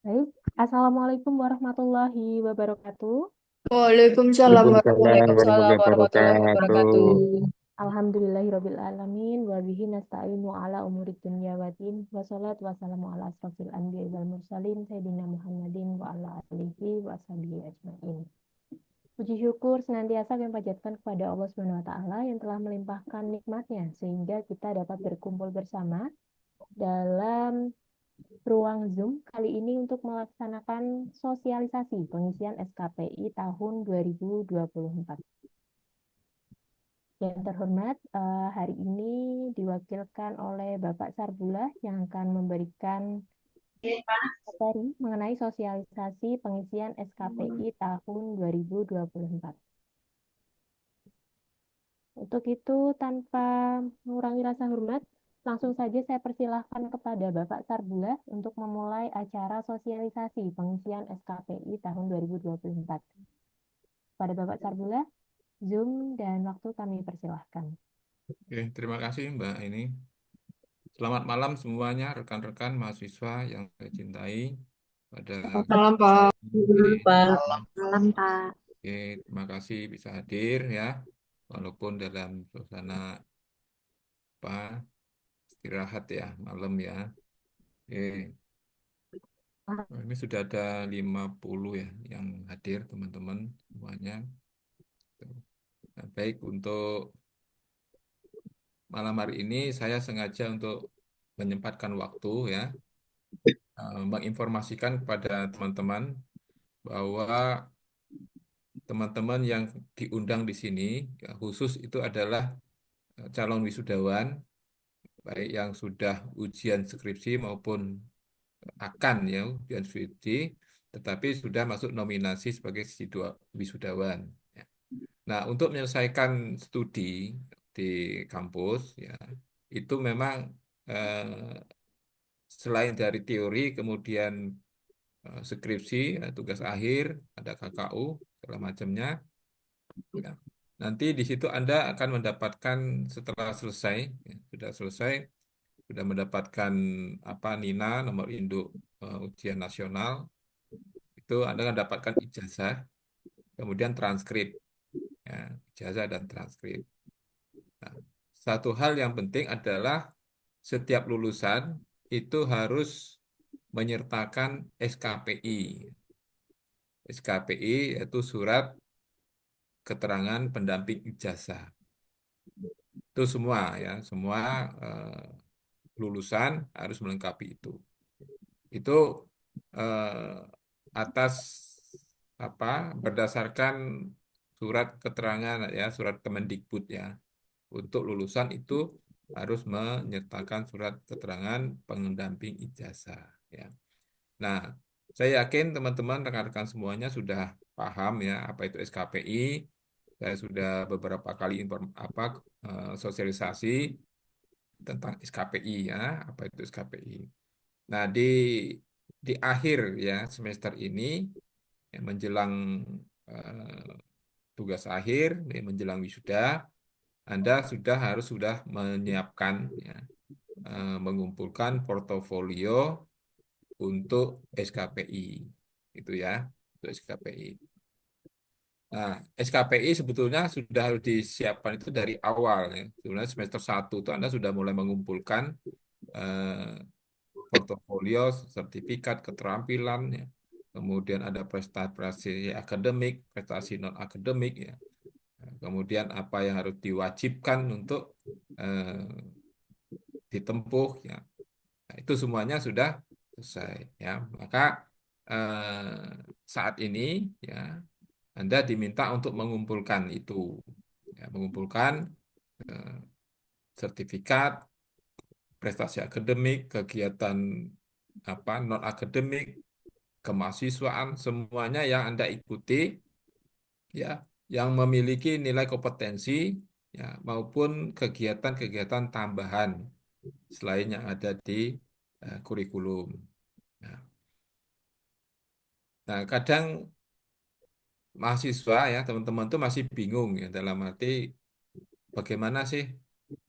Baik, Assalamualaikum warahmatullahi wabarakatuh. Waalaikumsalam Waalaikumsalam Waalaikumsalam warahmatullahi warahmatullahi wabarakatuh. wabarakatuh. Alhamdulillahirabbil alamin wa bihi nasta'inu ala umurid dunya waddin. Wassalatu wassalamu ala asrofil anbiya'i wal mursalin sayyidina Muhammadin wa ala alihi wa sahbihi ajmain. Puji syukur senantiasa kami panjatkan kepada Allah Subhanahu wa taala yang telah melimpahkan nikmatnya sehingga kita dapat berkumpul bersama dalam ruang Zoom kali ini untuk melaksanakan sosialisasi pengisian SKPI tahun 2024. Yang terhormat, hari ini diwakilkan oleh Bapak Sarbullah yang akan memberikan materi mengenai sosialisasi pengisian SKPI tahun 2024. Untuk itu, tanpa mengurangi rasa hormat, langsung saja saya persilahkan kepada Bapak Sarbullah untuk memulai acara sosialisasi pengisian SKPI tahun 2024. Pada Bapak Sarbullah, Zoom dan waktu kami persilahkan. Oke, terima kasih Mbak ini. Selamat malam semuanya rekan-rekan mahasiswa yang saya cintai pada Malam Pak. hari ini. Pak. Malam, Pak. Oke, terima kasih bisa hadir ya, walaupun dalam suasana apa istirahat ya malam ya. Oke, ini sudah ada 50 ya yang hadir teman-teman semuanya. Nah, baik untuk malam hari ini saya sengaja untuk menyempatkan waktu ya, menginformasikan kepada teman-teman bahwa teman-teman yang diundang di sini ya, khusus itu adalah calon wisudawan, baik yang sudah ujian skripsi maupun akan ya ujian skripsi, tetapi sudah masuk nominasi sebagai wisudawan. Ya. Nah, untuk menyelesaikan studi di kampus ya, itu memang selain dari teori, kemudian skripsi, tugas akhir, ada KKU, segala macamnya. Ya. Nanti di situ Anda akan mendapatkan setelah selesai, ya, sudah selesai, sudah mendapatkan apa Nina nomor induk ujian nasional, itu Anda akan mendapatkan ijazah, kemudian transkrip, ya, ijazah dan transkrip. Nah, satu hal yang penting adalah setiap lulusan itu harus menyertakan SKPI. SKPI yaitu surat keterangan pendamping ijazah. Itu semua ya, semua lulusan harus melengkapi itu. Itu atas apa berdasarkan surat keterangan ya, surat Kemendikbud ya. Untuk lulusan itu harus menyertakan surat keterangan pendamping ijazah ya. Nah, saya yakin teman-teman rekan-rekan semuanya sudah paham ya apa itu SKPI. Saya sudah beberapa kali sosialisasi tentang SKPI ya, apa itu SKPI. Nah, di akhir ya semester ini ya, menjelang eh, tugas akhir, ya, menjelang wisuda, Anda sudah menyiapkan ya, mengumpulkan portofolio untuk SKPI itu ya, untuk SKPI. Nah, SKPI sebetulnya sudah harus disiapkan itu dari awal ya. Sebenarnya semester 1 itu Anda sudah mulai mengumpulkan eh, portofolio, sertifikat, keterampilan ya. Kemudian ada prestasi akademik, prestasi non akademik ya. Kemudian apa yang harus diwajibkan untuk ditempuh ya. Nah, itu semuanya sudah selesai ya. Maka saat ini ya Anda diminta untuk mengumpulkan itu, ya, mengumpulkan eh, sertifikat, prestasi akademik, kegiatan apa non akademik, kemahasiswaan, semuanya yang Anda ikuti, ya, yang memiliki nilai kompetensi, ya, maupun kegiatan-kegiatan tambahan selain yang ada di kurikulum. Nah, nah, kadang mahasiswa ya teman-teman tuh masih bingung ya dalam arti bagaimana sih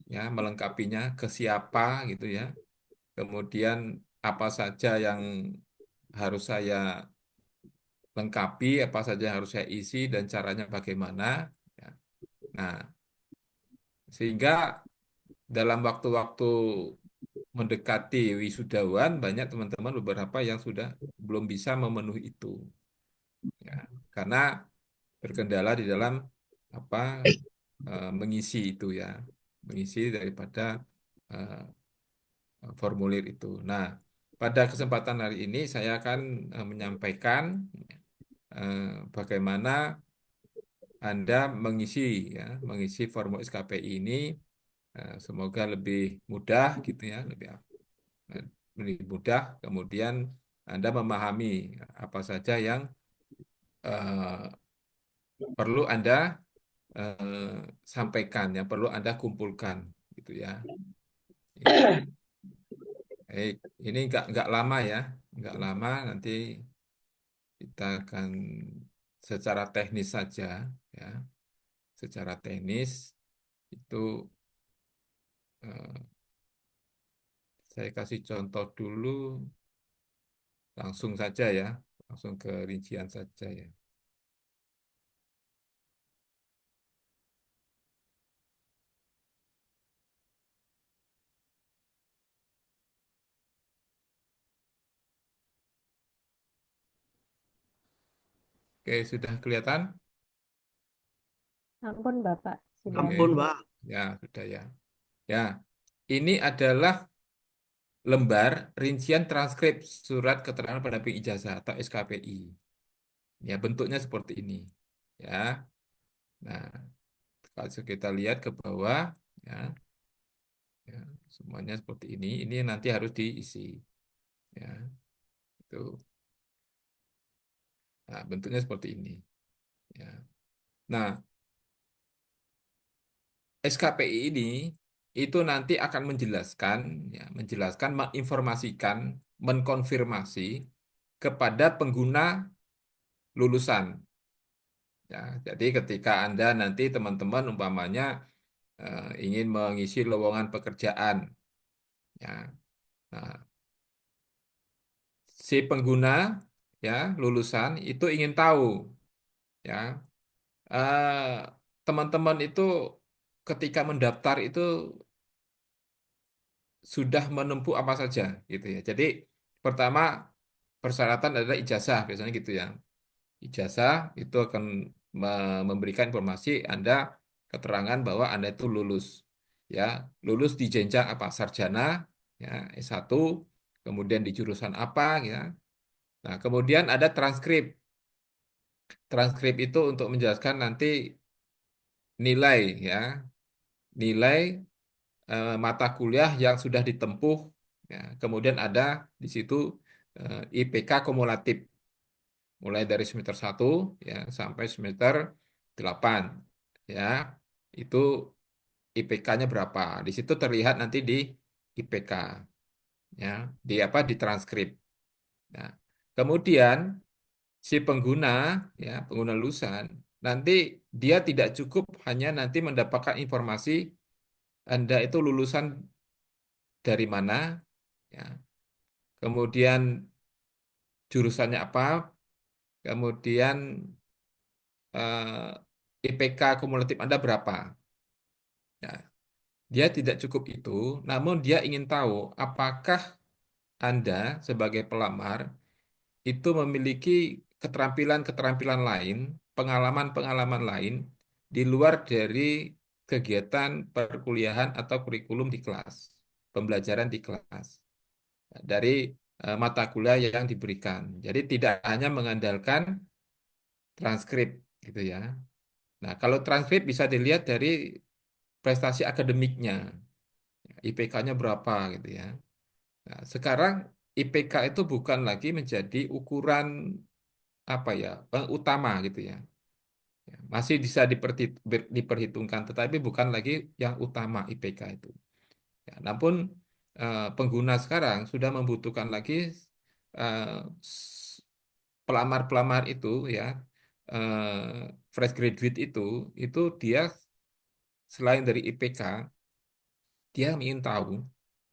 ya melengkapinya ke siapa gitu ya. Kemudian apa saja yang harus saya lengkapi, apa saja yang harus saya isi dan caranya bagaimana. Ya. Nah, sehingga dalam waktu-waktu mendekati wisudawan banyak teman-teman beberapa yang sudah belum bisa memenuhi itu. Ya, karena berkendala di dalam apa mengisi itu ya, mengisi daripada eh, formulir itu. Nah, pada kesempatan hari ini saya akan menyampaikan bagaimana Anda mengisi ya, mengisi formulir SKPI ini semoga lebih mudah gitu ya, eh, lebih mudah. Kemudian Anda memahami apa saja yang eh, perlu Anda sampaikan, yang perlu Anda kumpulkan gitu ya. Ya. Ini nggak lama ya, nggak lama nanti kita akan secara teknis saja ya, secara teknis itu eh, saya kasih contoh dulu, langsung saja ya, langsung ke rincian saja ya. Oke, sudah kelihatan? Ampun Bapak, sudah. Oke, Ampun, Mbak. ya sudah ya. Ya, ini adalah lembar rincian transkrip surat keterangan pendamping ijazah atau SKPI. Ya, bentuknya seperti ini. Ya. Nah, kalau kita lihat ke bawah, ya, ya, semuanya seperti ini. Ini nanti harus diisi. Ya, itu. Nah, bentuknya seperti ini. Ya. Nah, SKPI ini itu nanti akan menjelaskan, ya, menjelaskan, menginformasikan, mengkonfirmasi kepada pengguna lulusan. Ya, jadi ketika Anda nanti teman-teman umpamanya ingin mengisi lowongan pekerjaan, ya, nah, si pengguna ya lulusan itu ingin tahu, ya, teman-teman itu ketika mendaftar itu sudah menempuh apa saja, gitu ya. Jadi pertama persyaratan adalah ijazah, biasanya gitu ya. Ijazah itu akan memberikan informasi Anda keterangan bahwa Anda itu lulus, ya, lulus di jenjang apa, sarjana, ya, S1, kemudian di jurusan apa, ya. Nah, kemudian ada transkrip. Transkrip itu untuk menjelaskan nanti nilai, ya, nilai mata kuliah yang sudah ditempuh, ya. Kemudian ada di situ IPK kumulatif mulai dari semester 1 ya sampai semester 8 ya. Itu IPK-nya berapa? Di situ terlihat nanti di IPK ya, di apa, di transkrip. Nah, kemudian si pengguna ya, pengguna lulusan nanti dia tidak cukup hanya nanti mendapatkan informasi Anda itu lulusan dari mana ya. Kemudian jurusannya apa, kemudian IPK kumulatif Anda berapa. Ya, dia tidak cukup itu, namun dia ingin tahu apakah Anda sebagai pelamar itu memiliki keterampilan-keterampilan lain, pengalaman-pengalaman lain di luar dari kegiatan perkuliahan atau kurikulum di kelas, pembelajaran di kelas, dari mata kuliah yang diberikan. Jadi tidak hanya mengandalkan transkrip gitu ya. Nah, kalau transkrip bisa dilihat dari prestasi akademiknya, IPK-nya berapa gitu ya. Nah, sekarang IPK itu bukan lagi menjadi ukuran apa ya, utama gitu ya. Ya, masih bisa diperhitungkan, tetapi bukan lagi yang utama IPK itu. Ya, namun pengguna sekarang sudah membutuhkan lagi eh, s- pelamar-pelamar itu ya, fresh graduate itu dia selain dari IPK, dia ingin tahu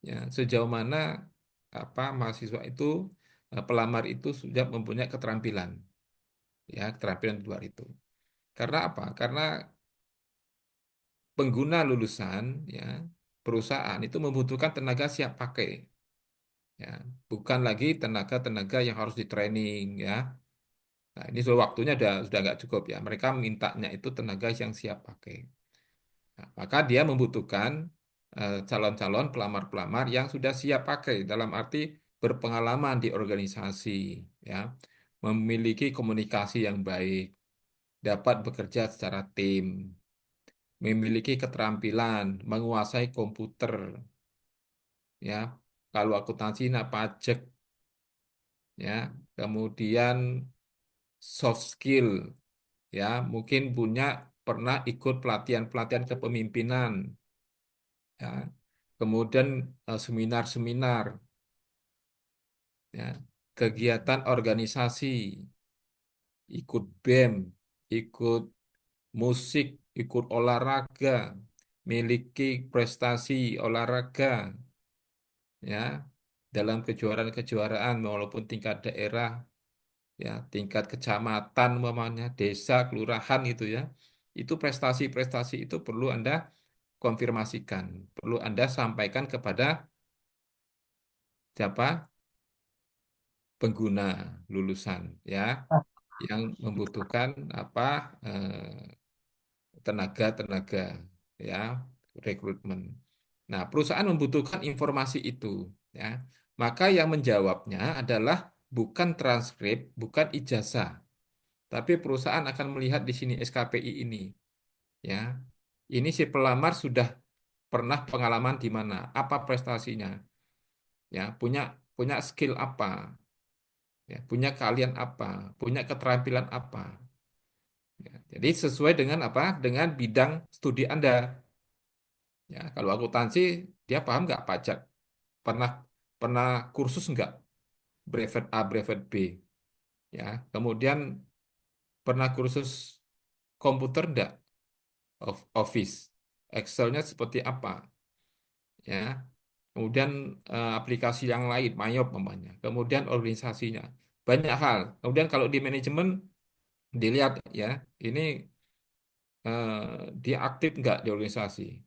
ya sejauh mana apa mahasiswa itu pelamar itu sudah mempunyai keterampilan, ya, keterampilan di luar itu. Karena apa? Karena pengguna lulusan, ya, perusahaan itu membutuhkan tenaga siap pakai, ya, bukan lagi tenaga-tenaga yang harus di training, ya. Nah, ini sudah waktunya sudah nggak cukup, ya. Mereka mintanya itu tenaga yang siap pakai. Nah, maka dia membutuhkan calon-calon pelamar-pelamar yang sudah siap pakai dalam arti berpengalaman di organisasi, ya, memiliki komunikasi yang baik, dapat bekerja secara tim, memiliki keterampilan menguasai komputer, ya. Kalau akuntansi, nah pajak, ya. Kemudian soft skill, ya, mungkin punya pernah ikut pelatihan-pelatihan kepemimpinan, ya. Kemudian seminar-seminar, ya, kegiatan organisasi, ikut BEM, ikut musik, ikut olahraga, miliki prestasi olahraga, ya, dalam kejuaraan-kejuaraan walaupun tingkat daerah, ya, tingkat kecamatan, umpamanya desa, kelurahan itu, ya, itu prestasi-prestasi itu perlu Anda konfirmasikan, perlu Anda sampaikan kepada siapa? Pengguna lulusan, ya, yang membutuhkan apa, tenaga-tenaga, ya, rekrutmen. Nah, perusahaan membutuhkan informasi itu, ya. Maka yang menjawabnya adalah bukan transkrip, bukan ijazah, tapi perusahaan akan melihat di sini SKPI ini, ya. Ini si pelamar sudah pernah pengalaman di mana, apa prestasinya, ya, punya punya skill apa, ya, punya keahlian apa, punya keterampilan apa. Ya, jadi sesuai dengan apa? Dengan bidang studi Anda. Ya, kalau akuntansi dia paham nggak pajak? Pernah pernah kursus nggak? Brevet A, brevet B. Ya, kemudian pernah kursus komputer nggak? Office, Excelnya seperti apa? Ya, kemudian aplikasi yang lain, Mayop namanya. Kemudian organisasinya, banyak hal. Kemudian kalau di manajemen dilihat, ya, ini dia aktif nggak di organisasi,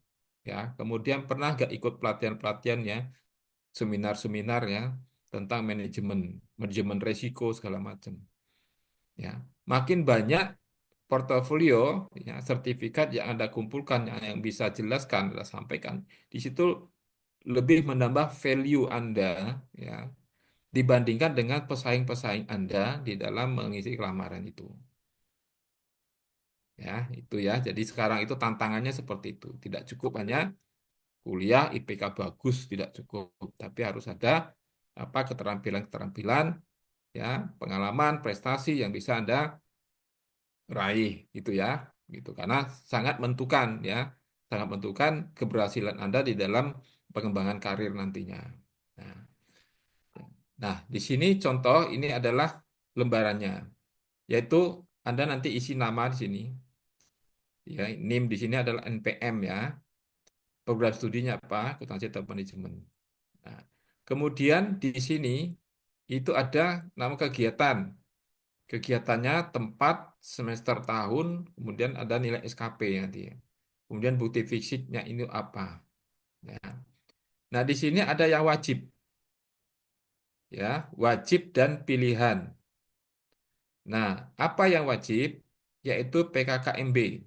ya. Kemudian pernah nggak ikut pelatihan-pelatihan, ya, seminar-seminar, ya, tentang manajemen, manajemen resiko segala macam, ya. Makin banyak portofolio, ya, sertifikat yang Anda kumpulkan, yang bisa jelaskan, Anda sampaikan, di situ lebih menambah value Anda, ya, dibandingkan dengan pesaing-pesaing Anda di dalam mengisi lamaran itu. Ya, itu, ya. Jadi sekarang itu tantangannya seperti itu. Tidak cukup hanya kuliah IPK bagus, tidak cukup, tapi harus ada apa, keterampilan-keterampilan, ya, pengalaman, prestasi yang bisa Anda raih, gitu, ya. Gitu. Karena sangat menentukan, ya. Sangat menentukan keberhasilan Anda di dalam pengembangan karir nantinya. Nah, nah, di sini contoh ini adalah lembarannya, yaitu Anda nanti isi nama di sini, ya. NIM di sini adalah NPM, ya. Program studinya apa? Akuntansi atau manajemen. Nah, kemudian di sini itu ada nama kegiatan. Kegiatannya tempat, semester, tahun, kemudian ada nilai SKP nanti, ya. Kemudian bukti fisiknya ini apa? Ya. Nah, di sini ada yang wajib, ya, wajib dan pilihan. Nah, apa yang wajib? Yaitu PKKMB,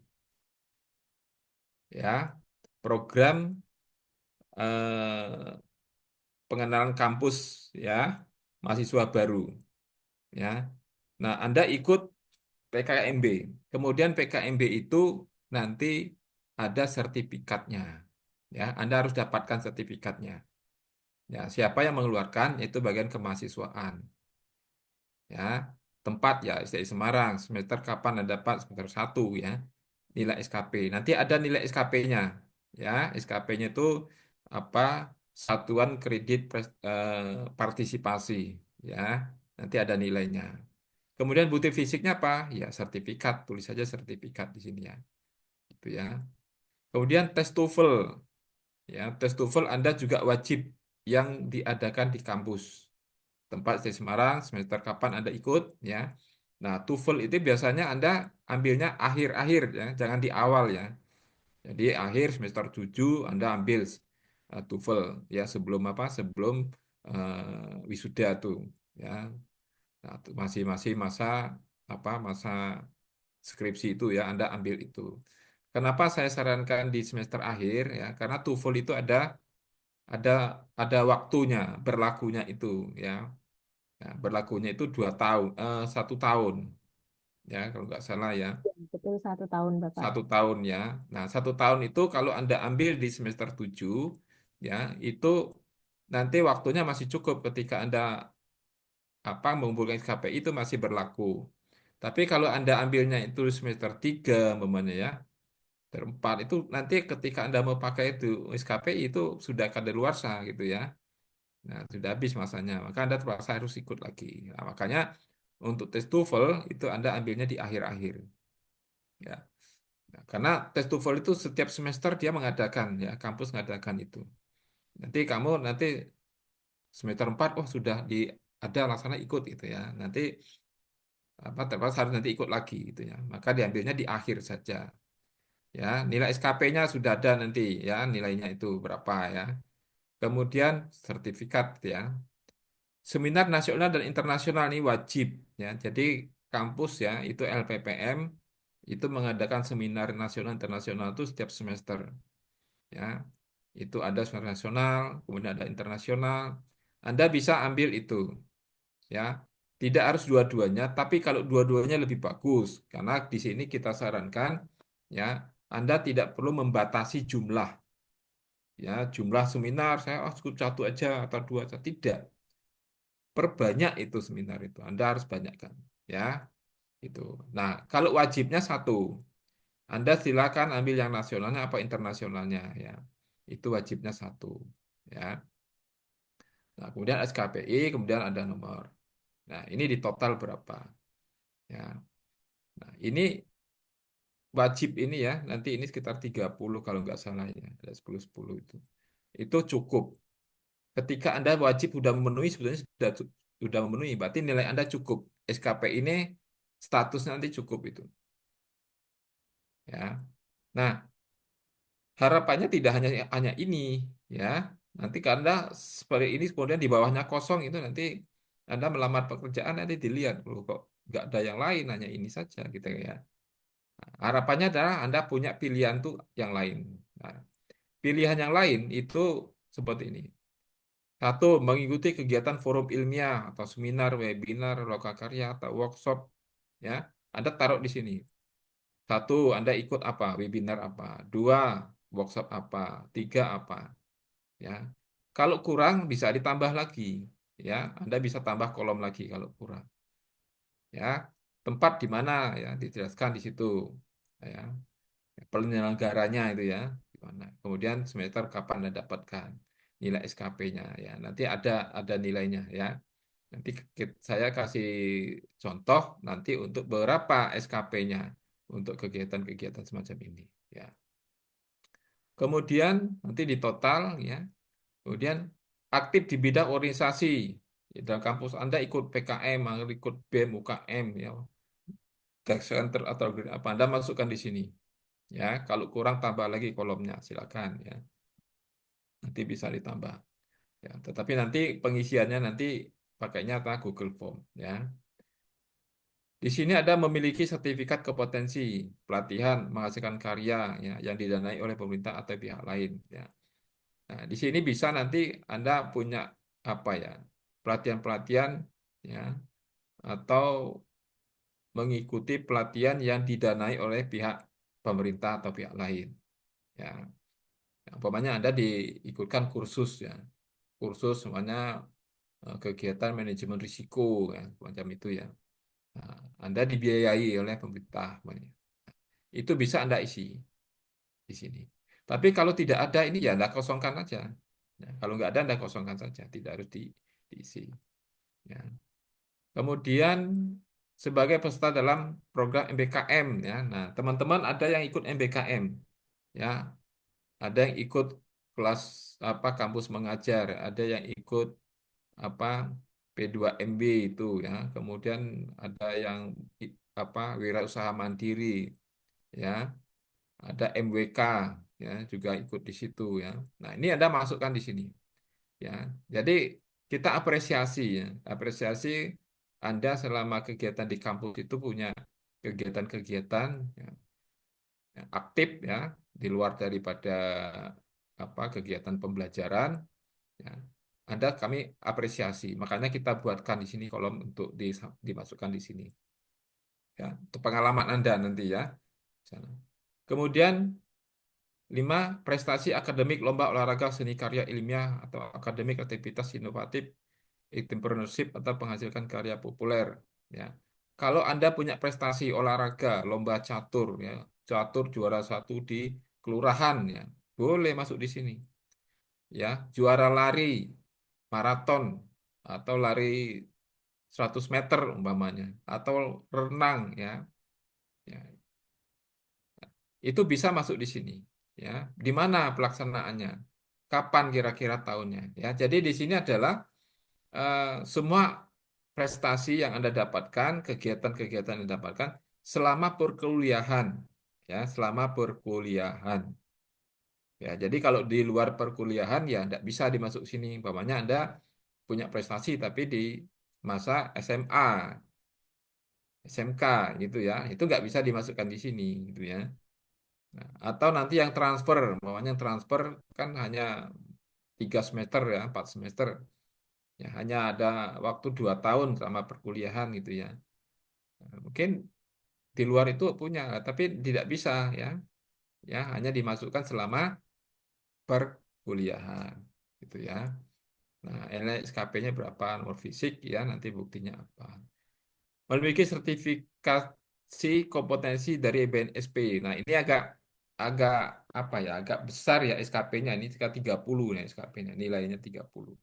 ya, program eh, pengenalan kampus, ya, mahasiswa baru, ya. Nah, Anda ikut PKMB. Kemudian PKMB itu nanti ada sertifikatnya. Ya, Anda harus dapatkan sertifikatnya. Ya, siapa yang mengeluarkan? Itu bagian kemahasiswaan. Ya, tempat, ya, STI Semarang. Semester kapan Anda dapat? Semester 1, ya. Nilai SKP. Nanti ada nilai SKP-nya. Ya, SKP-nya itu apa? Satuan Kredit Partisipasi. Ya, nanti ada nilainya. Kemudian bukti fisiknya apa? Ya, sertifikat, tulis saja sertifikat di sini, ya. Itu, ya. Kemudian tes TOEFL, ya, tes TOEFL Anda juga wajib yang diadakan di kampus. tempat di Semarang, semester kapan Anda ikut, ya. Nah, TOEFL itu biasanya Anda ambilnya akhir-akhir, ya, jangan di awal, ya. Jadi akhir semester 7 Anda ambil TOEFL, ya, sebelum apa? Sebelum wisuda tuh, ya. Nah, masih masa apa? Masa skripsi itu, ya, Anda ambil itu. Kenapa saya sarankan di semester akhir, ya? Karena TOEFL itu ada ada waktunya berlakunya itu, ya. Nah, berlakunya itu 2 tahun, 1 tahun, ya, kalau nggak salah, ya. Ya, betul 1 tahun, Bapak. 1 tahun, ya. Nah, 1 tahun itu kalau Anda ambil di semester 7, ya, itu nanti waktunya masih cukup ketika Anda apa mengumpulkan SKPI itu masih berlaku. Tapi kalau Anda ambilnya itu semester 3, umpamanya, ya, ter 4 itu nanti ketika Anda mau pakai itu SKPI itu sudah kadaluarsa gitu, ya. Nah, sudah habis masanya, maka Anda terpaksa harus ikut lagi. Nah, makanya untuk tes TOEFL itu Anda ambilnya di akhir-akhir, ya. Nah, karena tes TOEFL itu setiap semester dia mengadakan, ya, kampus mengadakan itu. Nanti semester 4, oh sudah ada laksana ikut gitu, ya. Nanti apa terpaksa harus nanti ikut lagi gitu, ya. Maka diambilnya di akhir saja. Ya, nilai SKP-nya sudah ada nanti, ya, nilainya itu berapa, ya. Kemudian sertifikat, ya. Seminar nasional dan internasional ini wajib, ya. Jadi kampus, ya, itu LPPM itu mengadakan seminar nasional internasional itu setiap semester, ya. Itu ada seminar nasional, kemudian ada internasional. Anda bisa ambil itu, ya. Tidak harus dua-duanya, tapi kalau dua-duanya lebih bagus karena di sini kita sarankan, ya, Anda tidak perlu membatasi jumlah, ya, jumlah seminar saya cukup satu aja atau dua aja. Tidak, perbanyak itu seminar itu. Anda harus banyakkan, ya, itu. Nah, kalau wajibnya satu, Anda silakan ambil yang nasionalnya apa internasionalnya, ya. Itu wajibnya satu, ya. Nah, kemudian SKPI, kemudian ada nomor. Nah, ini di total berapa, ya. Nah, ini wajib ini, ya, nanti ini sekitar 30 kalau nggak salah, ya. Ada 10-10 itu. Itu cukup. Ketika Anda wajib sudah memenuhi, sebetulnya sudah memenuhi, berarti nilai Anda cukup. SKP ini statusnya nanti cukup itu, ya. Nah, harapannya tidak hanya hanya ini, ya. Nanti karena seperti ini kemudian di bawahnya kosong itu nanti Anda melamar pekerjaan nanti dilihat, loh, kok nggak ada yang lain, hanya ini saja gitu, ya. Harapannya adalah Anda punya pilihan tuh yang lain. Nah, pilihan yang lain itu seperti ini. Satu, mengikuti kegiatan forum ilmiah atau seminar, webinar, lokakarya atau workshop, ya. Anda taruh di sini. Satu, Anda ikut apa? Webinar apa? Dua, workshop apa? Tiga, apa? Ya. Kalau kurang bisa ditambah lagi, ya. Anda bisa tambah kolom lagi kalau kurang, ya. Tempat di mana, ya, dijelaskan di situ, ya. Penyelenggaranya itu, ya, di mana. Kemudian semester kapan Anda dapatkan nilai SKP-nya, ya. Nanti ada nilainya, ya. Nanti saya kasih contoh nanti untuk beberapa SKP-nya untuk kegiatan-kegiatan semacam ini, ya. Kemudian nanti di total, ya. Kemudian aktif di bidang organisasi. Ya, dalam kampus Anda ikut PKM, ikut BEM, UKM, ya. Tech Center atau apa Anda masukkan di sini, ya. Kalau kurang tambah lagi kolomnya, silakan, ya. Nanti bisa ditambah, ya. Tetapi nanti pengisiannya nanti pakainya Google Form, ya. Di sini ada memiliki sertifikat kompetensi pelatihan menghasilkan karya, ya, yang didanai oleh pemerintah atau pihak lain, ya. Nah, di sini bisa nanti Anda punya apa, ya, pelatihan-pelatihan, ya, atau mengikuti pelatihan yang didanai oleh pihak pemerintah atau pihak lain, ya. Nah, umpamanya Anda diikutkan kursus, ya, kursus semuanya kegiatan manajemen risiko, ya, macam itu, ya. Nah, Anda dibiayai oleh pemerintah, umpamanya. Itu bisa Anda isi di sini. Tapi kalau tidak ada ini, ya Anda kosongkan aja. Ya, kalau nggak ada Anda kosongkan saja, tidak harus diisi. Ya. Kemudian sebagai peserta dalam program MBKM, ya. Nah, teman-teman ada yang ikut MBKM, ya. Ada yang ikut kelas apa kampus mengajar, ada yang ikut apa P2MB itu ya. Kemudian ada yang apa wirausaha mandiri ya. Ada MWK ya juga ikut di situ ya. Nah, ini Anda masukkan di sini ya. Jadi kita apresiasi ya. Apresiasi Anda selama kegiatan di kampus itu punya kegiatan-kegiatan ya, yang aktif ya di luar daripada apa kegiatan pembelajaran ya. Anda kami apresiasi. Makanya kita buatkan di sini kolom untuk dimasukkan di sini ya. Untuk pengalaman Anda nanti ya. Sana. Kemudian 5. Prestasi akademik lomba olahraga seni karya ilmiah atau akademik aktivitas inovatif, entrepreneurship atau menghasilkan karya populer. Ya. Kalau Anda punya prestasi olahraga, lomba catur, ya, catur juara 1 di kelurahan, ya, boleh masuk di sini. Ya, juara lari, maraton, atau lari 100 meter umpamanya, atau renang, ya, ya, itu bisa masuk di sini. Ya, di mana pelaksanaannya? Kapan kira-kira tahunnya? Ya, jadi di sini adalah eh, semua prestasi yang Anda dapatkan, kegiatan-kegiatan yang Anda dapatkan selama perkuliahan, ya, selama perkuliahan. Ya, jadi kalau di luar perkuliahan ya tidak bisa dimasuk sini. Umpamanya Anda punya prestasi tapi di masa SMA, SMK gitu ya, itu nggak bisa dimasukkan di sini gitu ya. Nah, atau nanti yang transfer, umpamanya transfer kan hanya 3 semester ya, 4 semester. Ya, hanya ada waktu 2 tahun selama perkuliahan gitu ya. Nah, mungkin di luar itu punya, tapi tidak bisa ya. Ya, hanya dimasukkan selama perkuliahan gitu ya. Nah, nilai SKP-nya berapa, nomor fisik ya, nanti buktinya apa. Memiliki sertifikasi kompetensi dari BNSP. Nah, ini agak agak apa ya, agak besar ya SKP-nya ini sekitar 30 nih SKP-nya, nilainya 30.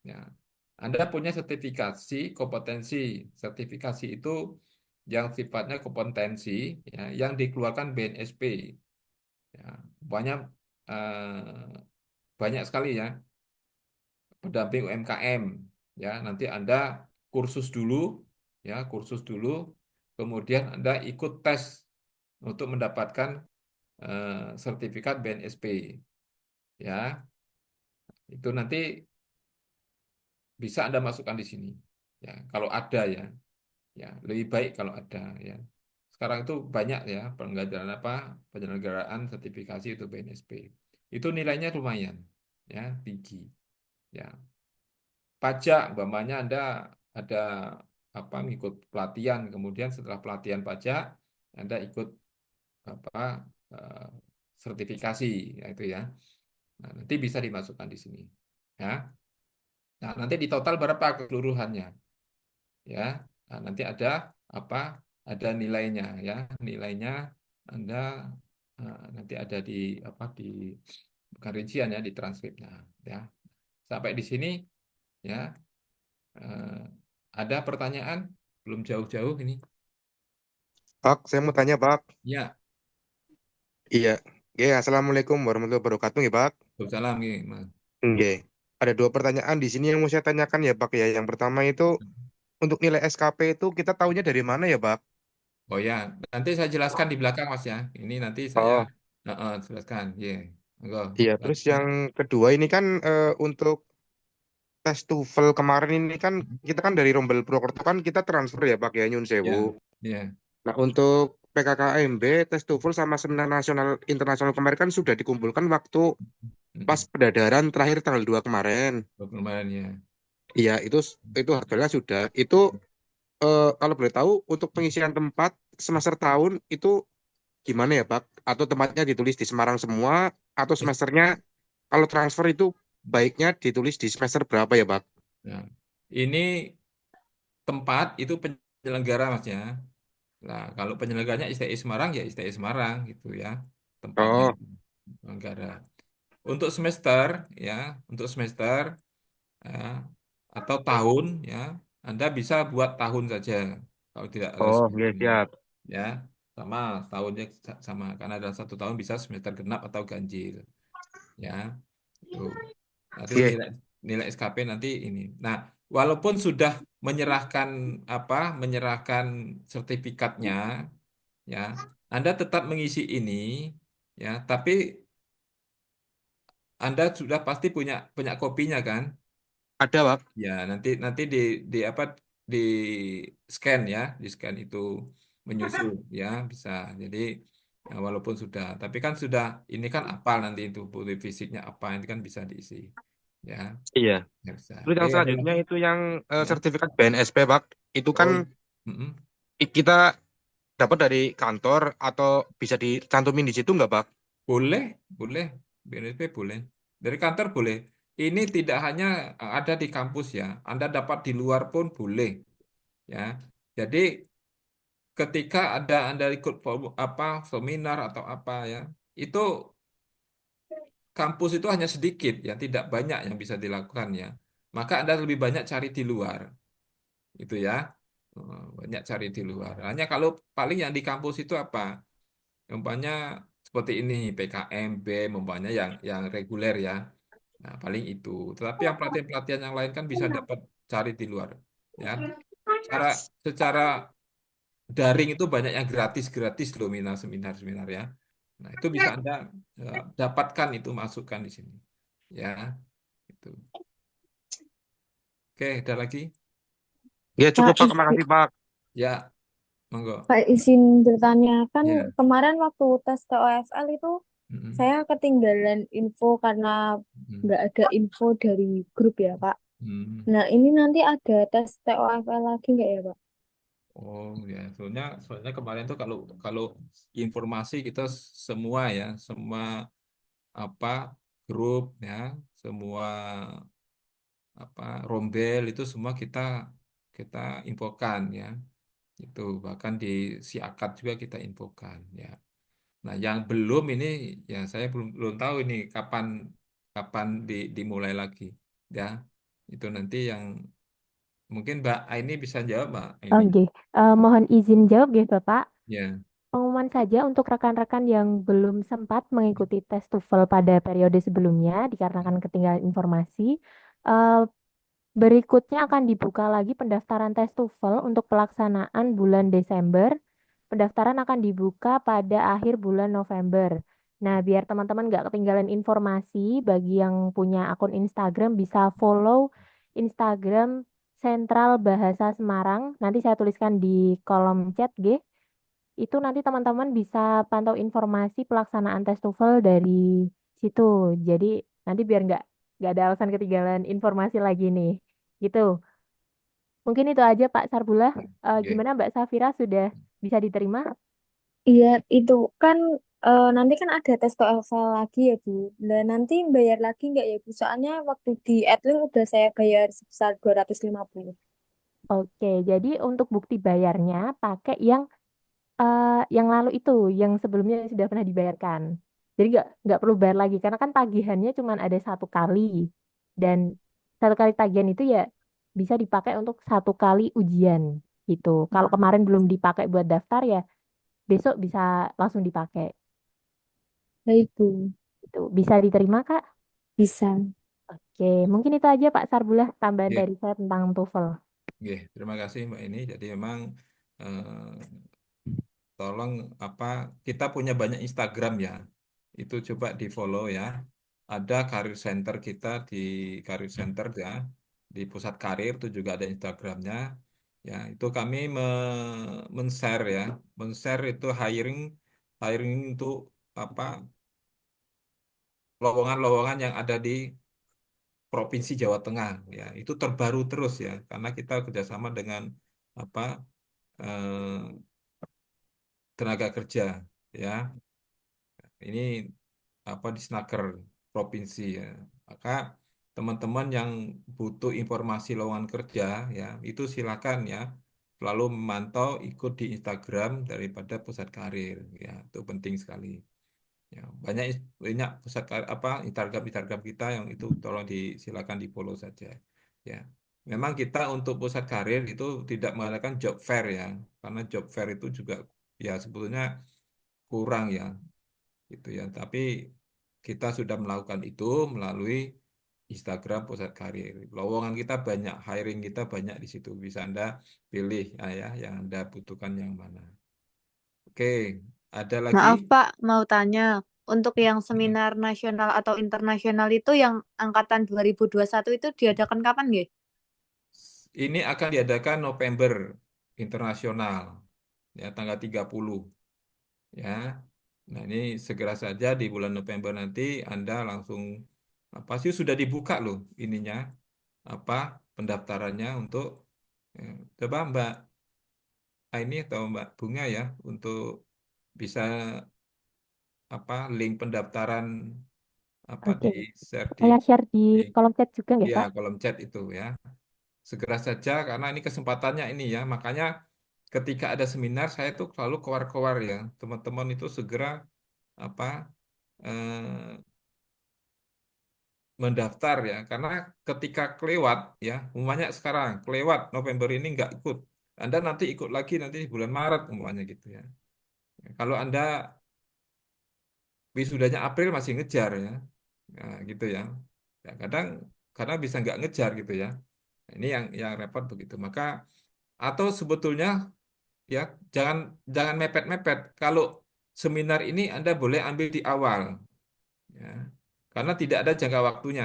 Ya. Anda punya sertifikasi kompetensi. Sertifikasi itu yang sifatnya kompetensi ya, yang dikeluarkan BNSP. Ya. Banyak banyak sekali ya pendamping UMKM. Ya, nanti Anda kursus dulu ya, kursus dulu. Kemudian Anda ikut tes untuk mendapatkan sertifikat BNSP. Ya, itu nanti bisa Anda masukkan di sini. Ya, kalau ada ya. Ya, lebih baik kalau ada ya. Sekarang itu banyak ya penyelenggaraan sertifikasi itu BNSP. Itu nilainya lumayan ya, tinggi. Ya. Pajak umpamanya Anda ada apa ngikut pelatihan, kemudian setelah pelatihan pajak Anda ikut apa eh, sertifikasi ya itu ya. Nah, nanti bisa dimasukkan di sini. Ya. Nah, nanti di total berapa keseluruhannya? Ya. Nah, nanti ada apa? Ada nilainya ya. Nilainya Anda nanti ada di apa di bukan rincian ya di transkripnya ya. Sampai di sini ya. Eh, ada pertanyaan? Belum jauh-jauh ini. Pak, saya mau tanya, Pak. Ya, Iya. Ya, Assalamualaikum warahmatullahi wabarakatuh, ya, Pak. salam nih, Mas. Oke. Ada dua pertanyaan di sini yang mau saya tanyakan ya, Pak ya. Yang pertama itu untuk nilai SKP itu kita tahunya dari mana ya, Pak? Oh ya, nanti saya jelaskan di belakang Mas ya. Ini nanti saya Oh, jelaskan. Ya, Monggo. iya. Terus Selanjutnya. yang kedua ini kan untuk tes TOEFL kemarin ini kan kita kan dari Rombel Purwokerto kan kita transfer ya, Pak ya, Nyun Sewu. Ya, ya. Nah, untuk PKKMB, tes TOEFL sama seminar nasional internasional kemarin kan sudah dikumpulkan waktu pas Mm-mm. pendadaran terakhir tanggal 2 kemarin. Kemarin ya. Iya, itu hasilnya sudah. Itu kalau boleh tahu untuk pengisian tempat semester tahun itu gimana ya, Pak? Atau tempatnya ditulis di Semarang semua atau Yes. semesternya kalau transfer itu baiknya ditulis di semester berapa ya, Pak? Nah, ini tempat itu penyelenggara Mas ya. Nah, kalau penyelenggaranya ISTI Semarang ya ISTI Semarang gitu ya. Tempatnya Oh, itu penyelenggara. Untuk semester ya, untuk semester ya, atau tahun ya, Anda bisa buat tahun saja kalau tidak ada oh, ya semesternya siap. ya, sama tahunnya sama karena dalam 1 tahun bisa semester genap atau ganjil ya itu nanti Iya. nilai nilai SKP nanti ini. Nah, walaupun sudah menyerahkan menyerahkan sertifikatnya, ya, Anda tetap mengisi ini, ya, tapi Anda sudah pasti punya punya kopinya kan? Ada, Pak. Ya, nanti nanti di apa di scan ya, di scan itu menyusul ya bisa. Jadi ya, walaupun sudah, tapi kan sudah ini kan apal nanti itu bukti fisiknya apa itu kan bisa diisi. Ya, Iya. ya bisa. Terus Oke, yang ada selanjutnya lagi? itu yang Ya. sertifikat BNSP, Pak. Itu kan Oh, mm-mm. kita dapat dari kantor atau bisa dicantumin di situ nggak, Pak? Boleh, boleh. BNSP boleh. Dari kantor boleh. Ini tidak hanya ada di kampus ya. Anda dapat di luar pun boleh ya. Jadi ketika ada Anda ikut seminar atau apa ya, itu kampus itu hanya sedikit ya, tidak banyak yang bisa dilakukan ya. Maka Anda lebih banyak cari di luar, itu ya. Banyak cari di luar. Hanya kalau paling yang di kampus itu apa? Umpamanya seperti ini PKMB, umpamanya yang reguler ya. Nah, paling itu. Tetapi yang pelatihan-pelatihan yang lain kan bisa dapat cari di luar ya. Secara secara daring itu banyak yang gratis-gratis loh seminar-seminar ya. Nah, itu bisa Anda dapatkan itu masukkan di sini. Ya, itu. Oke, ada lagi? Ya cukup, Pak, Pak. Makasih, Pak. Ya, monggo. Pak izin bertanya, kan Ya. kemarin waktu tes TOEFL itu Mm-mm. saya ketinggalan info karena Mm-mm. nggak ada info dari grup ya, Pak. Mm. Nah, ini nanti ada tes TOEFL lagi nggak ya, Pak? Oh ya, soalnya soalnya kemarin tuh kalau kalau informasi kita semua ya, semua apa grup ya, semua rombel itu semua kita kita infokan ya. Itu bahkan di Siakat juga kita infokan ya. Nah, yang belum ini ya saya belum belum tahu ini kapan kapan dimulai lagi ya. Itu nanti yang mungkin Mbak Aini bisa jawab Mbak Aini. Oke, mohon izin jawab ya Bapak. Ya. Pengumuman saja untuk rekan-rekan yang belum sempat mengikuti tes TOEFL pada periode sebelumnya dikarenakan ketinggalan informasi. eh, Berikutnya akan dibuka lagi pendaftaran tes TOEFL untuk pelaksanaan bulan Desember. Pendaftaran akan dibuka pada akhir bulan November. Nah, biar teman-teman nggak ketinggalan informasi, bagi yang punya akun Instagram bisa follow Instagram Sentral Bahasa Semarang. Nanti saya tuliskan di kolom chat, G. Itu nanti teman-teman bisa pantau informasi pelaksanaan tes TOEFL dari situ. Jadi nanti biar nggak ada alasan ketinggalan informasi lagi nih. Gitu. Mungkin itu aja Pak Sarbullah. Oke. Gimana Mbak Safira sudah bisa diterima? Iya, itu kan nanti kan ada tes TOEFL lagi ya, Bu. Nah, nanti bayar lagi nggak ya, Bu? Soalnya waktu di Adlin udah saya bayar sebesar 250. Oke, jadi untuk bukti bayarnya pakai eh, yang lalu itu, yang sebelumnya sudah pernah dibayarkan. Jadi nggak perlu bayar lagi karena kan tagihannya cuma ada satu kali dan satu kali tagihan itu ya bisa dipakai untuk satu kali ujian gitu. Kalau kemarin belum dipakai buat daftar ya besok bisa langsung dipakai. Baik, Bu. Itu bisa diterima Kak? Bisa. Oke, mungkin itu aja Pak Sarbullah tambahan Oke. dari saya tentang TOEFL. Oke. Terima kasih Mbak ini. Jadi memang eh, tolong kita punya banyak Instagram ya. Itu coba di follow ya. Ada karir center kita di karir center ya. Di pusat karir itu juga ada Instagramnya. Ya, itu kami men-share ya. Men-share itu hiring hiring untuk apa lowongan-lowongan yang ada di Provinsi Jawa Tengah ya. Itu terbaru terus ya karena kita kerjasama dengan apa eh, tenaga kerja ya. Ini di Snaker provinsi ya. Maka teman-teman yang butuh informasi lowongan kerja ya, itu silakan ya selalu memantau ikut di Instagram daripada pusat karir ya. Itu penting sekali. Ya, banyak banyak pusat Instagram kita yang itu tolong silakan di follow saja. Ya. Memang kita untuk pusat karir itu tidak mengadakan job fair ya, karena job fair itu juga ya sebetulnya kurang ya gitu ya. Tapi kita sudah melakukan itu melalui Instagram Pusat Karir. Lowongan kita banyak, hiring kita banyak di situ. Bisa Anda pilih ya, yang Anda butuhkan yang mana. Oke, ada lagi? Maaf Pak, mau tanya. Untuk yang seminar nasional atau internasional itu yang angkatan 2021 itu diadakan kapan nggih? Ini akan diadakan November internasional, ya tanggal 30 ya. Nah, ini segera saja di bulan November nanti Anda langsung apa sih sudah dibuka loh ininya apa pendaftarannya untuk coba Mbak Aini atau Mbak Bunga ya untuk bisa apa link pendaftaran apa Oke, di share saya share di di kolom chat juga nggak, ya Pak? kolom chat itu ya. Segera saja karena ini kesempatannya ini ya. Makanya ketika ada seminar saya tuh selalu keluar-keluar ya. Teman-teman itu segera apa eh, mendaftar ya. Karena ketika kelewat ya, umpamanya sekarang kelewat November ini nggak ikut. Anda nanti ikut lagi nanti di bulan Maret umpamanya gitu ya. Kalau Anda wisudanya April masih ngejar ya. Nah, gitu ya. Ya, kadang karena bisa nggak ngejar gitu ya. Nah, ini yang repot begitu. Maka atau sebetulnya ya jangan jangan mepet-mepet. Kalau seminar ini Anda boleh ambil di awal ya. Karena tidak ada jangka waktunya.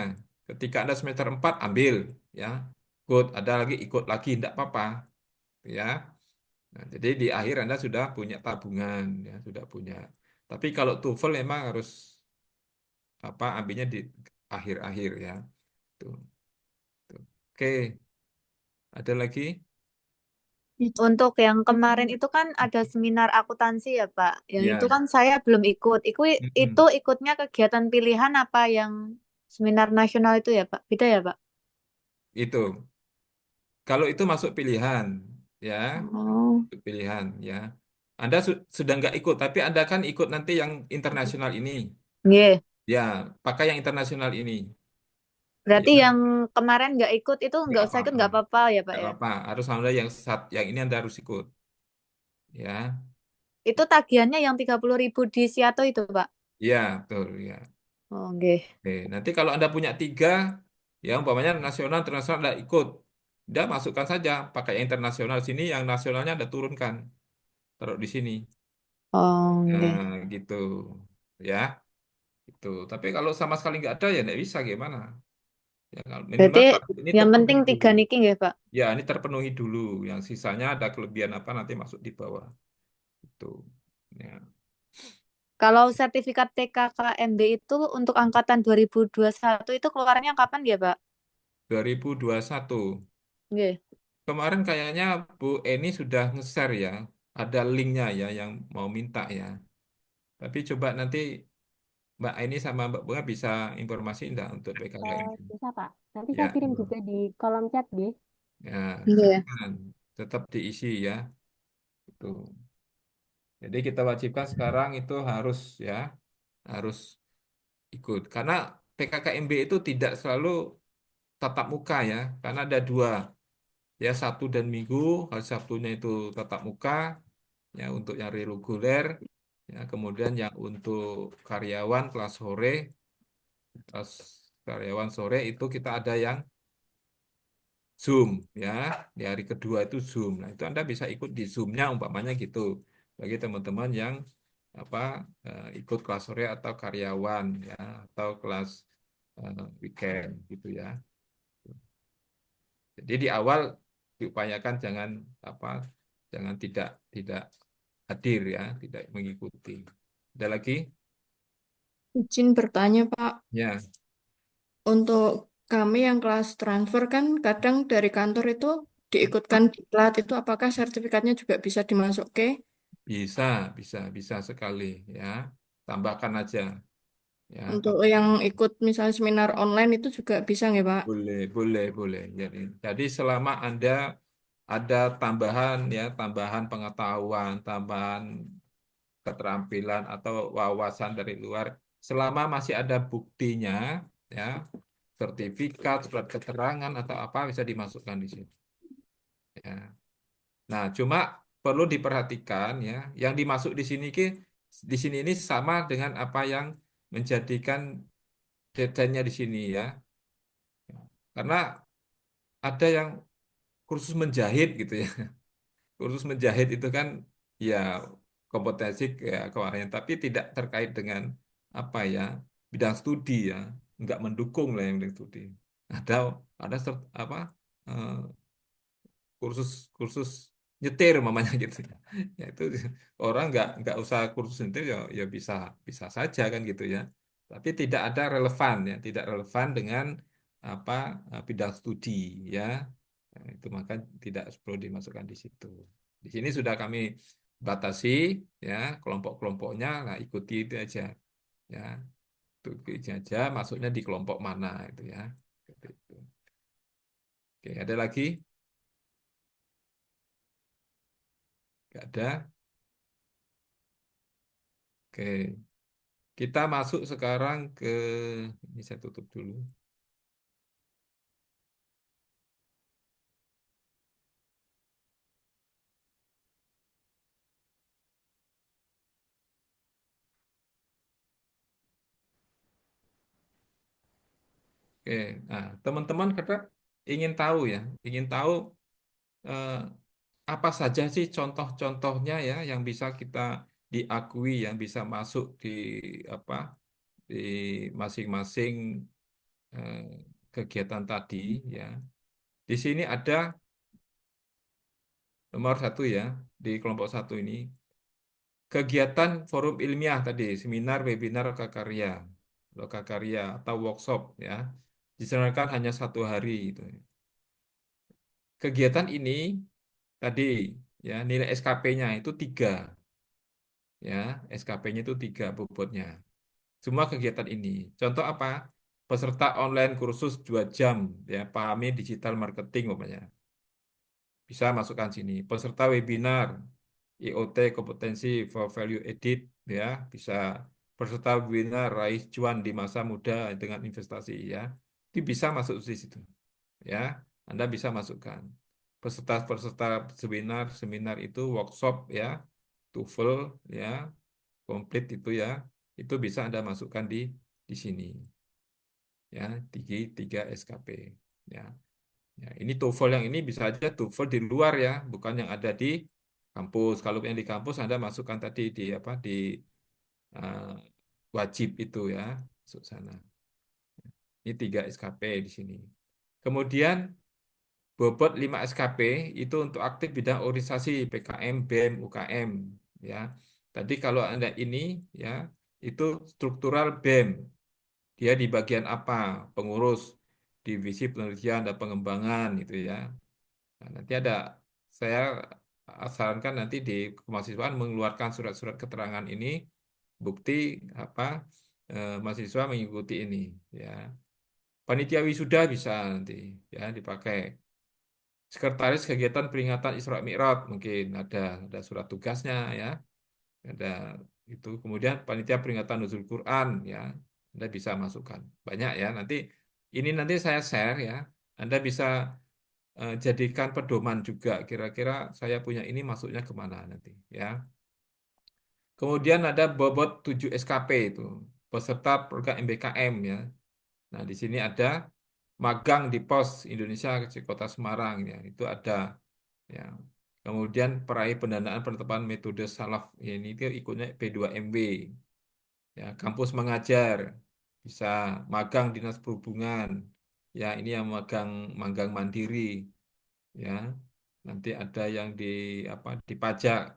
Ketika Anda semester 4 ambil ya. Ikut, ada lagi ikut lagi tidak apa-apa ya. Nah, jadi di akhir Anda sudah punya tabungan ya, sudah punya. Tapi kalau TOEFL memang harus apa ambilnya di akhir-akhir ya. Tuh, tuh. Oke, ada lagi? Untuk yang kemarin itu kan ada seminar akuntansi ya Pak. Yang itu Ya. kan saya belum ikut. Itu Mm-mm. ikutnya kegiatan pilihan apa yang seminar nasional itu ya Pak? Beda ya Pak? Itu. Kalau itu masuk pilihan, ya, Oh, masuk pilihan, ya. Anda sudah nggak ikut, tapi Anda kan ikut nanti yang internasional ini, nggih. ya, pakai yang internasional ini, Berarti ya, yang kemarin nggak ikut itu nggak nggak usah ikut apa-apa, nggak apa-apa ya Pak nggak ya? apa-apa. Harus Anda yang ini Anda harus ikut, ya, Itu tagihannya yang 30.000 di Siato itu Pak? ya, betul, ya. Oh, nggih. Oke, nanti kalau Anda punya tiga, ya, umpamanya nasional, internasional Anda ikut, Anda masukkan saja, pakai yang internasional sini, yang nasionalnya Anda turunkan, taruh di sini, Oh, nggih. nah, gitu, ya. Itu. Tapi kalau sama sekali nggak ada ya nggak bisa gimana? Ya kalau Berarti minimal target ini yang penting terpenuhi dulu. 3 niki nggih Pak? Ya ini terpenuhi dulu. Yang sisanya ada kelebihan apa nanti masuk di bawah. Itu. Ya. Kalau sertifikat TKKMB itu untuk angkatan 2021 itu keluarnya kapan ya Pak? 2021. Nggih. Kemarin kayaknya Bu Eni sudah nge-share ya. Ada linknya ya yang mau minta ya. Tapi coba nanti Mbak Eni sama Mbak Bunga bisa informasi enggak untuk PKKMB? Bisa, Pak. Nanti saya Ya, kirim juga di kolom chat, deh. ya, Iya. silakan. Tetap diisi ya. Itu. Jadi kita wajibkan sekarang itu harus ya, harus ikut. Karena PKKMB itu tidak selalu tatap muka ya, karena ada dua, ya Sabtu dan Minggu. Hari Sabtunya itu tatap muka, ya untuk yang reguler, ya kemudian yang untuk karyawan kelas karyawan sore itu kita ada yang Zoom ya, di hari kedua itu Zoom. Nah itu Anda bisa ikut di Zoom-nya umpamanya gitu. Bagi teman-teman yang apa ikut kelas sore atau karyawan ya atau kelas weekend gitu ya. Jadi di awal diupayakan jangan apa jangan tidak tidak hadir ya, tidak mengikuti. Ada lagi? Izin bertanya, Pak. Ya, Untuk kami yang kelas transfer kan kadang dari kantor itu diikutkan diklat itu apakah sertifikatnya juga bisa dimasuk ke? bisa, bisa sekali ya. Tambahkan aja ya. Untuk yang ikut misalnya seminar online itu juga bisa nggak, Pak? Boleh. Jadi selama Anda ada tambahan ya, tambahan pengetahuan, tambahan keterampilan atau wawasan dari luar, selama masih ada buktinya, ya, sertifikat, surat keterangan atau apa bisa dimasukkan di sini. Ya. Nah, cuma perlu diperhatikan ya, yang dimasuk di sini ini sama dengan apa yang menjadikan deadline-nya di sini ya. Karena ada yang kursus menjahit gitu ya. Kursus menjahit itu kan ya kompetensi ya kemarin, tapi tidak terkait dengan apa ya bidang studi ya, nggak mendukung lah yang bidang studi. Ada apa eh, kursus kursus nyetir mamanya gitu ya. Ya itu orang nggak usah kursus nyetir ya ya bisa bisa saja kan gitu ya. Tapi tidak ada relevan ya, tidak relevan dengan apa bidang studi ya. Nah, itu maka tidak perlu dimasukkan di situ. Di sini sudah kami batasi ya kelompok-kelompoknya, nah ikuti itu aja ya. Ikuti aja masuknya di kelompok mana itu ya. Seperti itu. Oke, ada lagi? Nggak ada. Oke, kita masuk sekarang ke ini saya tutup dulu. Oke, nah teman-teman kata ingin tahu ya, ingin tahu eh, apa saja sih contoh-contohnya ya yang bisa kita diakui, yang bisa masuk di apa di masing-masing eh, kegiatan tadi ya. Di sini ada nomor satu ya di kelompok satu ini kegiatan forum ilmiah tadi, seminar, webinar, lokakarya atau workshop ya, diselenggarakan hanya 1 hari itu. Kegiatan ini tadi ya nilai SKP-nya itu 3 ya, SKP-nya itu 3 bobotnya. Semua kegiatan ini. Contoh apa? Peserta online kursus 2 jam ya, pahami digital marketing umpamanya. Bisa masukkan sini. Peserta webinar IoT kompetensi for value edit ya, bisa peserta webinar raih cuan di masa muda dengan investasi ya. Itu bisa masuk di situ ya. Anda bisa masukkan. Peserta-peserta seminar itu workshop ya, TOEFL ya, komplit itu ya. Itu bisa Anda masukkan di sini ya, 3 SKP ya. Ya, ini TOEFL yang ini bisa aja TOEFL di luar ya, bukan yang ada di kampus. Kalau yang di kampus Anda masukkan tadi di apa di eh, wajib itu ya, masuk sana. Ini 3 SKP di sini. Kemudian bobot 5 SKP itu untuk aktif bidang organisasi PKM, BEM, UKM ya. Tadi kalau Anda ini ya itu struktural BEM. Dia di bagian apa? Pengurus divisi penelitian dan pengembangan itu ya. Nah, nanti ada saya sarankan nanti di kemahasiswaan mengeluarkan surat-surat keterangan ini bukti apa mahasiswa mengikuti ini ya. Panitia wisuda bisa nanti ya dipakai. Sekretaris kegiatan peringatan Isra Mi'raj mungkin ada surat tugasnya ya. Ada itu kemudian panitia peringatan nuzul Quran ya. Anda bisa masukkan. Banyak ya. Nanti saya share ya. Anda bisa jadikan pedoman juga kira-kira saya punya ini masuknya kemana nanti ya. Kemudian ada bobot 7 SKP itu peserta program MBKM ya. Nah, di sini ada magang di Pos Indonesia di Kota Semarang ya. Itu ada ya. Kemudian peraih pendanaan penetapan metode salaf ya, ini dia ikutnya P2MW ya. Kampus mengajar bisa magang Dinas Perhubungan ya. Ini yang magang mandiri ya. Nanti ada yang di apa di pajak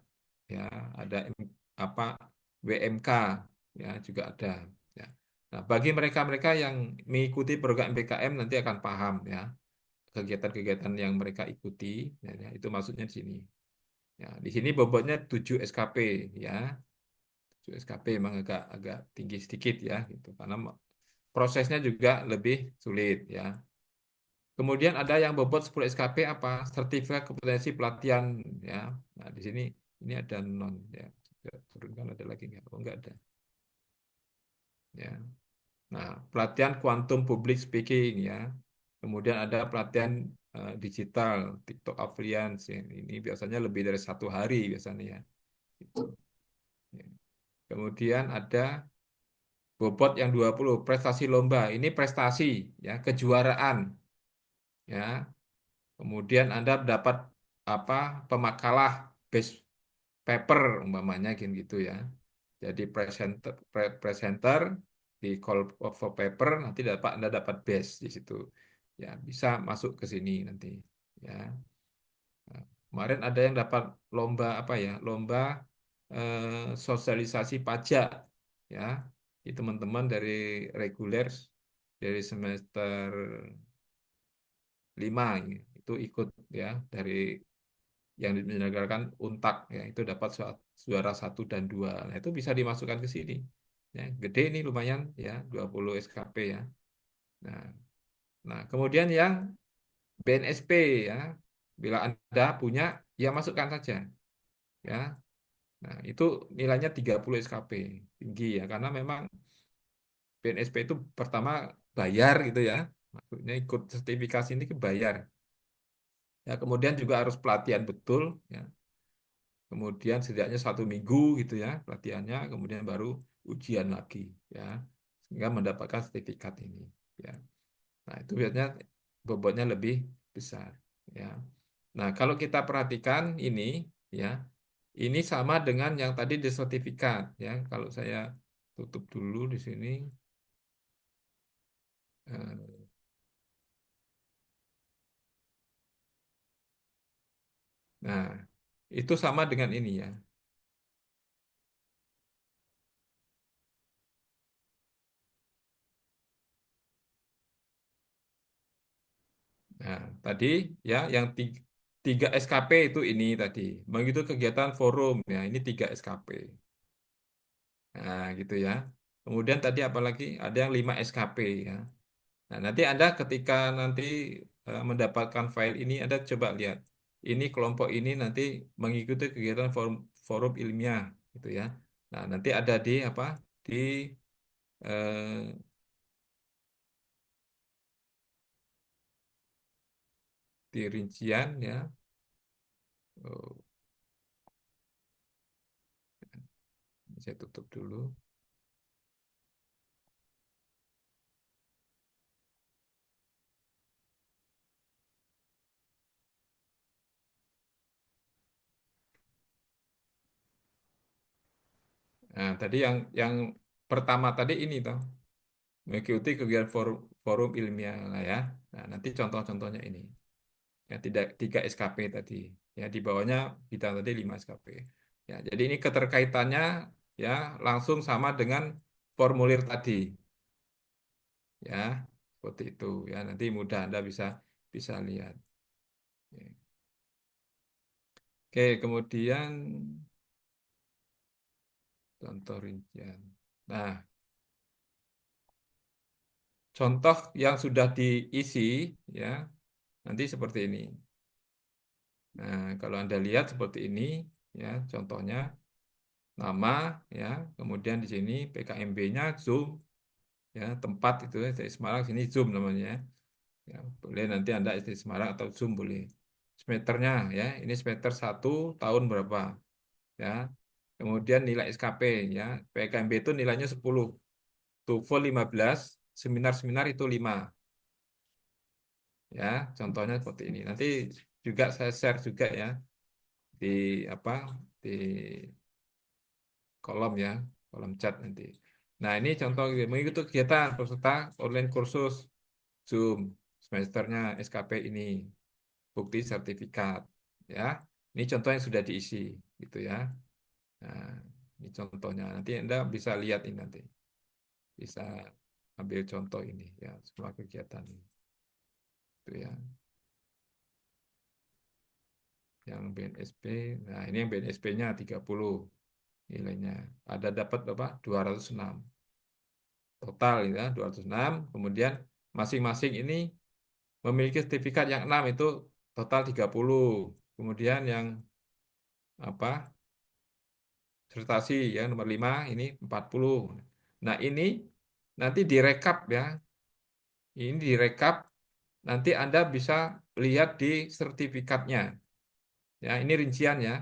ya, ada apa WMK ya juga ada ya. Nah, bagi mereka-mereka yang mengikuti program BKM nanti akan paham ya kegiatan-kegiatan yang mereka ikuti ya, itu maksudnya di sini. Ya, di sini bobotnya 7 SKP ya. 7 SKP memang agak agak tinggi sedikit ya gitu karena prosesnya juga lebih sulit ya. Kemudian ada yang bobot 10 SKP apa? Sertifikat kompetensi pelatihan ya. Nah, di sini ini ada non ya. Turunkan ada lagi nggak? Oh, nggak ada. Ya. Nah, pelatihan quantum public speaking ya. Kemudian ada pelatihan digital TikTok Affiliate ya. Ini biasanya lebih dari 1 hari biasanya ya. Itu. Ya. Kemudian ada bobot yang 20 prestasi lomba. Ini prestasi ya, kejuaraan. ya. Kemudian Anda dapat apa pemakalah base paper umpamanya gitu ya. Jadi presenter di call for paper nanti Anda dapat base di situ. Ya, bisa masuk ke sini nanti ya. Nah, kemarin ada yang dapat lomba apa ya? Lomba sosialisasi pajak ya. Di teman-teman dari reguler dari semester 5 itu ikut ya dari yang diselenggarakan Untak ya itu dapat juara 1 dan 2. Nah, itu bisa dimasukkan ke sini. Ya, gede ini lumayan ya 20 SKP ya. Nah, nah kemudian yang BNSP ya. Bila Anda punya ya masukkan saja ya. Nah, itu nilainya 30 SKP. Tinggi ya karena memang BNSP itu pertama bayar gitu ya. Maksudnya ikut sertifikasi ini bayar. Ya, kemudian juga harus pelatihan betul ya. Kemudian setidaknya 1 minggu gitu ya pelatihannya, kemudian baru ujian lagi ya, sehingga mendapatkan sertifikat ini ya. Nah itu biasanya bobotnya lebih besar ya. Nah kalau kita perhatikan ini ya, ini sama dengan yang tadi di sertifikat ya. Kalau saya tutup dulu di sini, eh, nah itu sama dengan ini ya. Nah, tadi ya yang tiga SKP itu ini tadi. Begitu kegiatan forum ya, ini 3 SKP. Nah, gitu ya. Kemudian tadi apalagi ada yang 5 SKP ya. Nah, nanti Anda ketika nanti mendapatkan file ini, Anda coba lihat. Ini kelompok ini nanti mengikuti kegiatan forum ilmiah gitu ya. Nah, nanti ada di apa? Di eh, di rincian ya. Oh, saya tutup dulu. Nah, tadi yang pertama tadi ini toh mengikuti kegiatan forum ilmiah lah ya. Nah, nanti contoh-contohnya ini. Ya, tidak 3 SKP tadi. Ya, di bawahnya kita tadi 5 SKP. Ya, jadi ini keterkaitannya ya langsung sama dengan formulir tadi. Ya, seperti itu ya. Nanti mudah Anda bisa bisa lihat. Ya. Oke, kemudian contoh rincian. Nah, contoh yang sudah diisi ya nanti seperti ini. Nah, kalau Anda lihat seperti ini ya contohnya nama ya, kemudian di sini PKMB-nya Zoom ya tempat itu ya dari Semarang sini Zoom namanya ya boleh nanti Anda di Semarang atau Zoom boleh semestersnya ya ini semester 1 tahun berapa ya kemudian nilai SKP ya PKMB itu nilainya 10 TOEFL 15 seminar-seminar itu 5 ya contohnya seperti ini nanti juga saya share juga ya di apa di kolom ya, kolom chat nanti. Nah, ini contoh mengikuti kegiatan peserta online kursus Zoom semesternya SKP ini, bukti sertifikat ya. Ini contoh yang sudah diisi gitu ya. Nah, ini contohnya. Nanti Anda bisa lihat ini nanti. Bisa ambil contoh ini ya, semua kegiatan ini. Itu ya. Yang BNSP, nah ini yang BNSP-nya 30 nilainya. Ada dapat apa? 206. Total ya 206 kemudian masing-masing ini memiliki sertifikat yang 6 itu total 30 kemudian yang apa disertasi ya nomor 5 ini 40 nah ini nanti direkap ya ini direkap nanti Anda bisa lihat di sertifikatnya ya ini rinciannya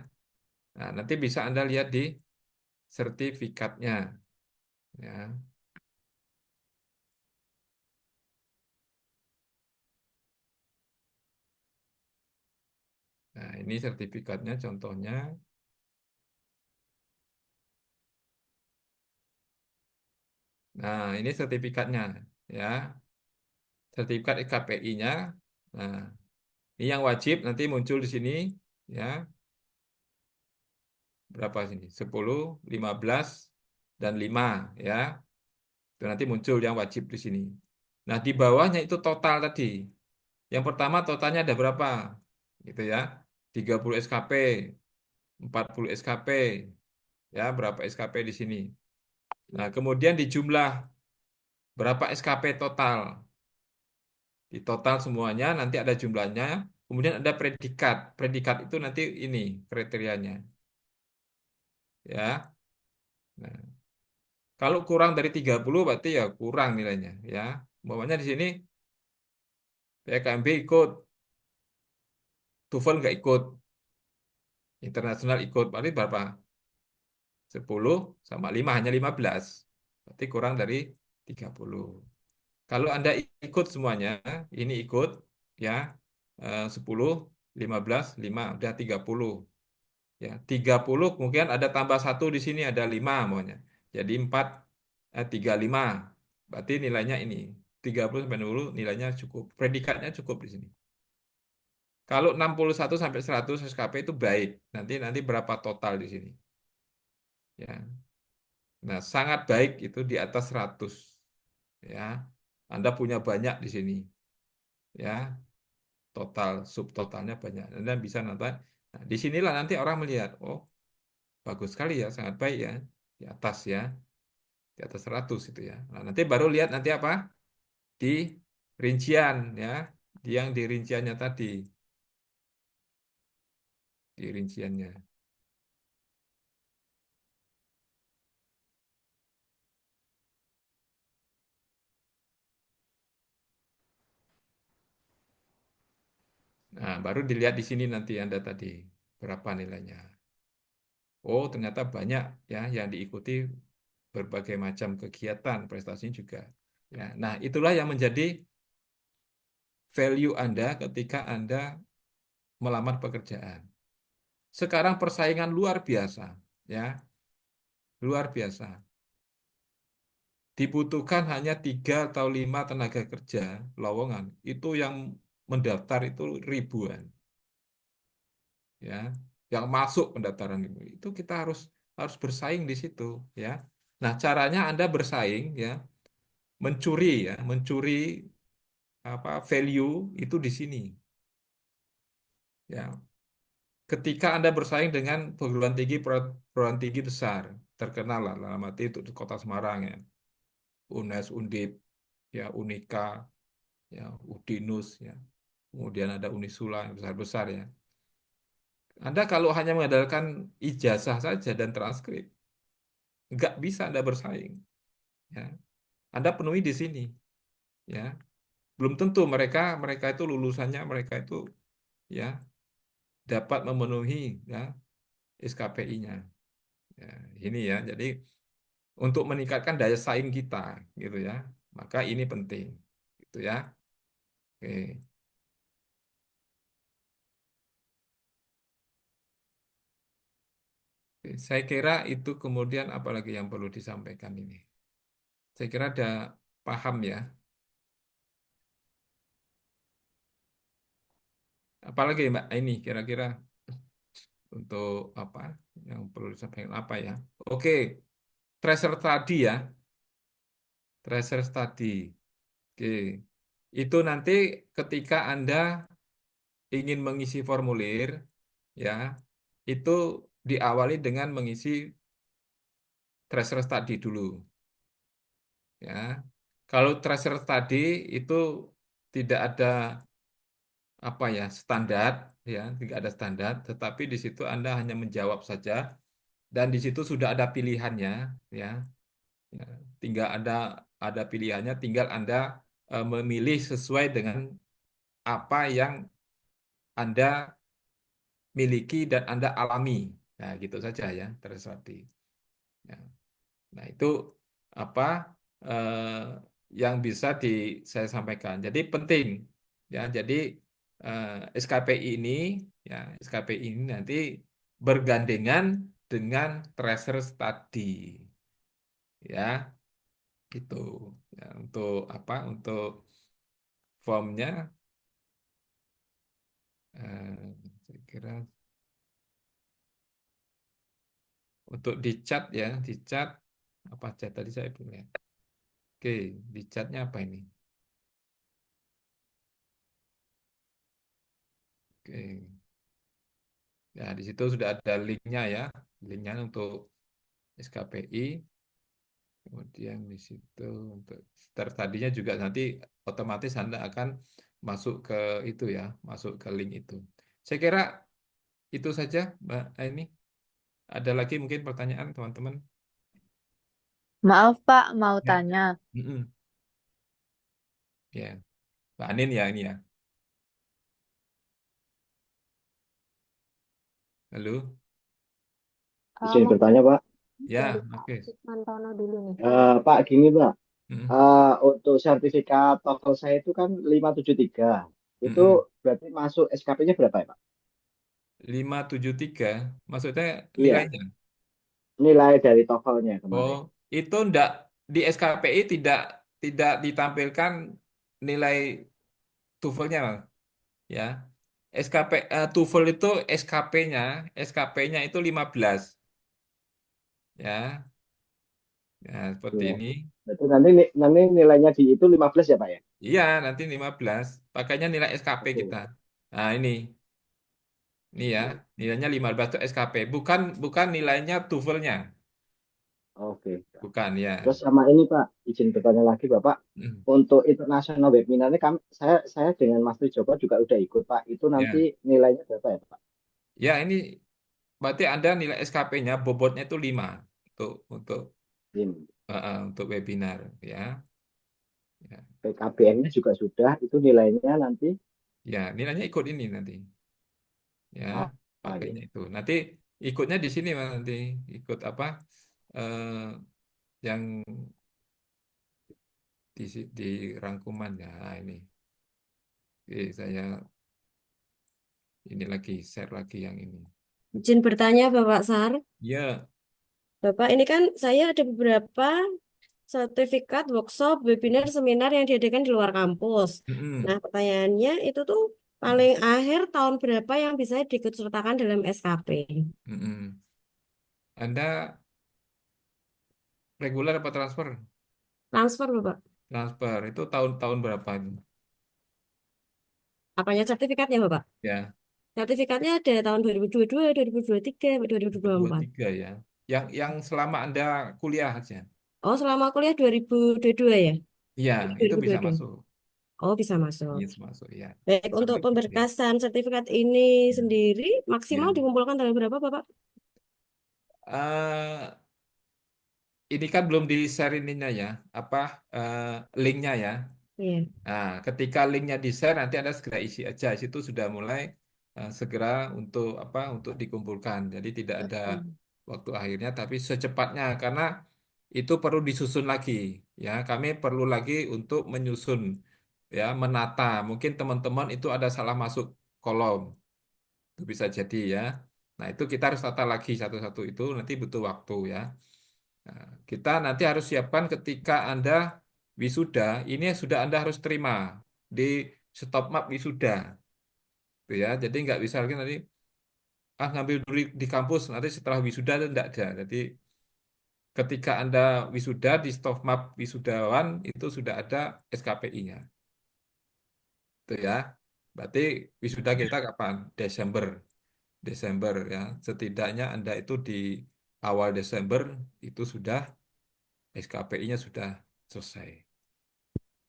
nah nanti bisa Anda lihat di sertifikatnya ya. Nah, ini sertifikatnya contohnya. Nah, ini sertifikatnya ya. Sertifikat KPI-nya. Nah, ini yang wajib nanti muncul di sini ya. Berapa sini? 10, 15 dan 5 ya. Itu nanti muncul yang wajib di sini. Nah, di bawahnya itu total tadi. Yang pertama totalnya ada berapa? Gitu ya. 30 SKP, 40 SKP, ya, berapa SKP di sini. Nah, kemudian di jumlah berapa SKP total. Di total semuanya nanti ada jumlahnya, kemudian ada predikat. Predikat itu nanti ini kriterianya, ya. Nah, kalau kurang dari 30 berarti ya kurang nilainya, ya. Umpamanya di sini PKMB ikut, TOEFL nggak ikut, internasional ikut, berarti berapa? 10 sama 5 hanya 15. Berarti kurang dari 30. Kalau Anda ikut semuanya, ini ikut ya 10, 15, 5 udah 30. Ya, 30 kemudian ada tambah satu di sini ada 5 maunya. Jadi 4 35. Berarti nilainya ini 30 sampai 60 nilainya cukup. Predikatnya cukup di sini. Kalau 61 sampai 100 SKP itu baik. Nanti nanti berapa total di sini. Ya. Nah, sangat baik itu di atas 100. Ya. Anda punya banyak di sini. Ya, total subtotalnya banyak. Anda bisa nonton. Nah, disinilah nanti orang melihat, oh, bagus sekali ya, sangat baik ya. Di atas ya, di atas 100 itu ya. Nah, nanti baru lihat nanti apa? Di rincian ya, yang di rinciannya tadi, di rinciannya. Nah, baru dilihat di sini nanti Anda tadi berapa nilainya. Oh, ternyata banyak ya yang diikuti berbagai macam kegiatan, prestasi juga. Ya, nah, itulah yang menjadi value Anda ketika Anda melamar pekerjaan. Sekarang persaingan luar biasa, ya, luar biasa. Dibutuhkan hanya 3 atau 5 tenaga kerja lowongan. Itu yang mendaftar itu ribuan, ya. Yang masuk pendaftaran itu kita harus harus bersaing di situ, ya. Nah, caranya Anda bersaing, ya, mencuri, ya, mencuri apa value itu di sini, ya. Ketika Anda bersaing dengan perguruan tinggi besar, terkenal lah, dalam arti itu di Kota Semarang ya, UNES, Undip, ya, Unika, ya, Udinus, ya, kemudian ada Unisula yang besar-besar ya. Anda kalau hanya mengandalkan ijazah saja dan transkrip, nggak bisa Anda bersaing, ya. Anda penuhi di sini, ya. Belum tentu mereka mereka itu lulusannya mereka itu ya dapat memenuhi ya SKPI-nya. Ya, ini ya. Jadi untuk meningkatkan daya saing kita gitu ya. Maka ini penting gitu ya. Oke. Oke, saya kira itu kemudian apalagi yang perlu disampaikan ini. Saya kira ada paham ya. Apalagi Mbak ini kira-kira untuk apa yang perlu disampaikan apa ya? Oke, tracer tadi ya. Tracer tadi. Oke. Itu nanti ketika Anda ingin mengisi formulir ya, itu diawali dengan mengisi tracer tadi dulu ya. Kalau tracer tadi itu tidak ada apa ya standar ya, tidak ada standar, tetapi di situ Anda hanya menjawab saja dan di situ sudah ada pilihannya ya. Ya, tinggal ada pilihannya, tinggal Anda memilih sesuai dengan apa yang Anda miliki dan Anda alami. Nah, gitu saja ya, terserah. Ya. Nah, itu apa yang bisa saya sampaikan. Jadi penting ya. Jadi SKPI ini ya SKPI ini nanti bergandengan dengan tracer study ya gitu ya untuk apa untuk formnya saya kira untuk di chat apa chat tadi saya punya oke di chatnya apa ini oke ya di situ sudah ada linknya untuk SKPI. Kemudian di situ untuk start tadinya juga nanti otomatis Anda akan masuk ke itu ya, masuk ke link itu. Saya kira itu saja, Mbak Aini. Ada lagi mungkin pertanyaan teman-teman? Maaf Pak, mau Ya. tanya. Mm-mm. Ya, Mbak Anin ya ini ya. Halo? Izin Mungkin bertanya, Pak. dari Ya, Pak oke. Siswantono dulu nih. Pak, gini, Pak. Mm-mm. Untuk sertifikat TOEFL saya itu kan 573. Itu Mm-mm. berarti masuk SKP-nya berapa ya, Pak? 573, maksudnya Iya, nilainya. nilai dari TOEFL-nya Oh, kemarin. itu enggak di SKPI tidak tidak ditampilkan nilai TOEFL-nya, ya. TOEFL itu SKP-nya itu 15 ya. Ya, seperti Tuh. ini. Berarti nanti nilainya di itu 15 ya, Pak ya? Iya, nanti 15. Pakainya nilai SKP kita. Oke. Nah, ini ya. Oke. Nilainya 15 itu SKP, bukan bukan nilainya TOEFL-nya. Oke. Bukan ya. Terus sama ini, Pak, izin bertanya lagi, Bapak. Hmm, Untuk international webinar ini saya dengan Mas Joko juga udah ikut, Pak. Itu nanti ya. nilainya berapa ya, Pak? Ya, ini berarti Anda nilai SKP-nya bobotnya itu 5 untuk Ini. untuk webinar ya. Ya. PKBM-nya juga sudah, itu nilainya nanti. Ya, nilainya ikut ini nanti. Ya, Ah, pakainya gitu. itu. Nanti ikutnya di sini Mas nanti ikut apa? eh, yang di rangkuman ya ini. Oke, saya ini lagi share lagi yang ini. Izin bertanya Bapak Sar. Ya, Bapak, ini kan saya ada beberapa sertifikat workshop, webinar, seminar yang diadakan di luar kampus. Nah, mm-mm, pertanyaannya itu tuh paling akhir tahun berapa yang bisa diikutsertakan dalam SKP? mm-mm. Anda reguler apa transfer? Transfer, Bapak. Transfer itu tahun-tahun berapa itu? Apanya sertifikatnya, Bapak? Ya, Sertifikatnya ada tahun 2022, 2023, sampai 2024. 2023 ya. Yang selama Anda kuliah aja. Oh, selama kuliah 2022 ya? Iya, itu bisa 2022. masuk. Oh, bisa masuk. Bisa masuk ya. Baik, untuk Karena ya. pemberkasan sertifikat ini sendiri maksimal Ya. dikumpulkan tanggal berapa, Bapak? Eh, ini kan belum di share ininya ya, apa eh, linknya ya. Iya. Nah, ketika linknya di share nanti Anda segera isi aja. Di situ sudah mulai segera untuk apa untuk dikumpulkan. Jadi tidak ada waktu akhirnya, tapi secepatnya karena itu perlu disusun lagi. Ya, kami perlu lagi untuk menyusun, ya, menata. Mungkin teman-teman itu ada salah masuk kolom, itu bisa jadi ya. Nah, itu kita harus tata lagi satu-satu itu nanti butuh waktu ya. Nah, kita nanti harus siapkan ketika Anda wisuda, ini sudah Anda harus terima di stop map wisuda, gitu ya. Jadi nggak bisa lagi nanti ngambil dulu di kampus, nanti setelah wisuda itu enggak ada. Jadi ketika Anda wisuda di stop map wisudawan itu sudah ada SKPI-nya, gitu ya. Berarti wisuda kita kapan? Desember, Desember ya. Setidaknya Anda itu di awal Desember itu sudah SKPI-nya sudah selesai.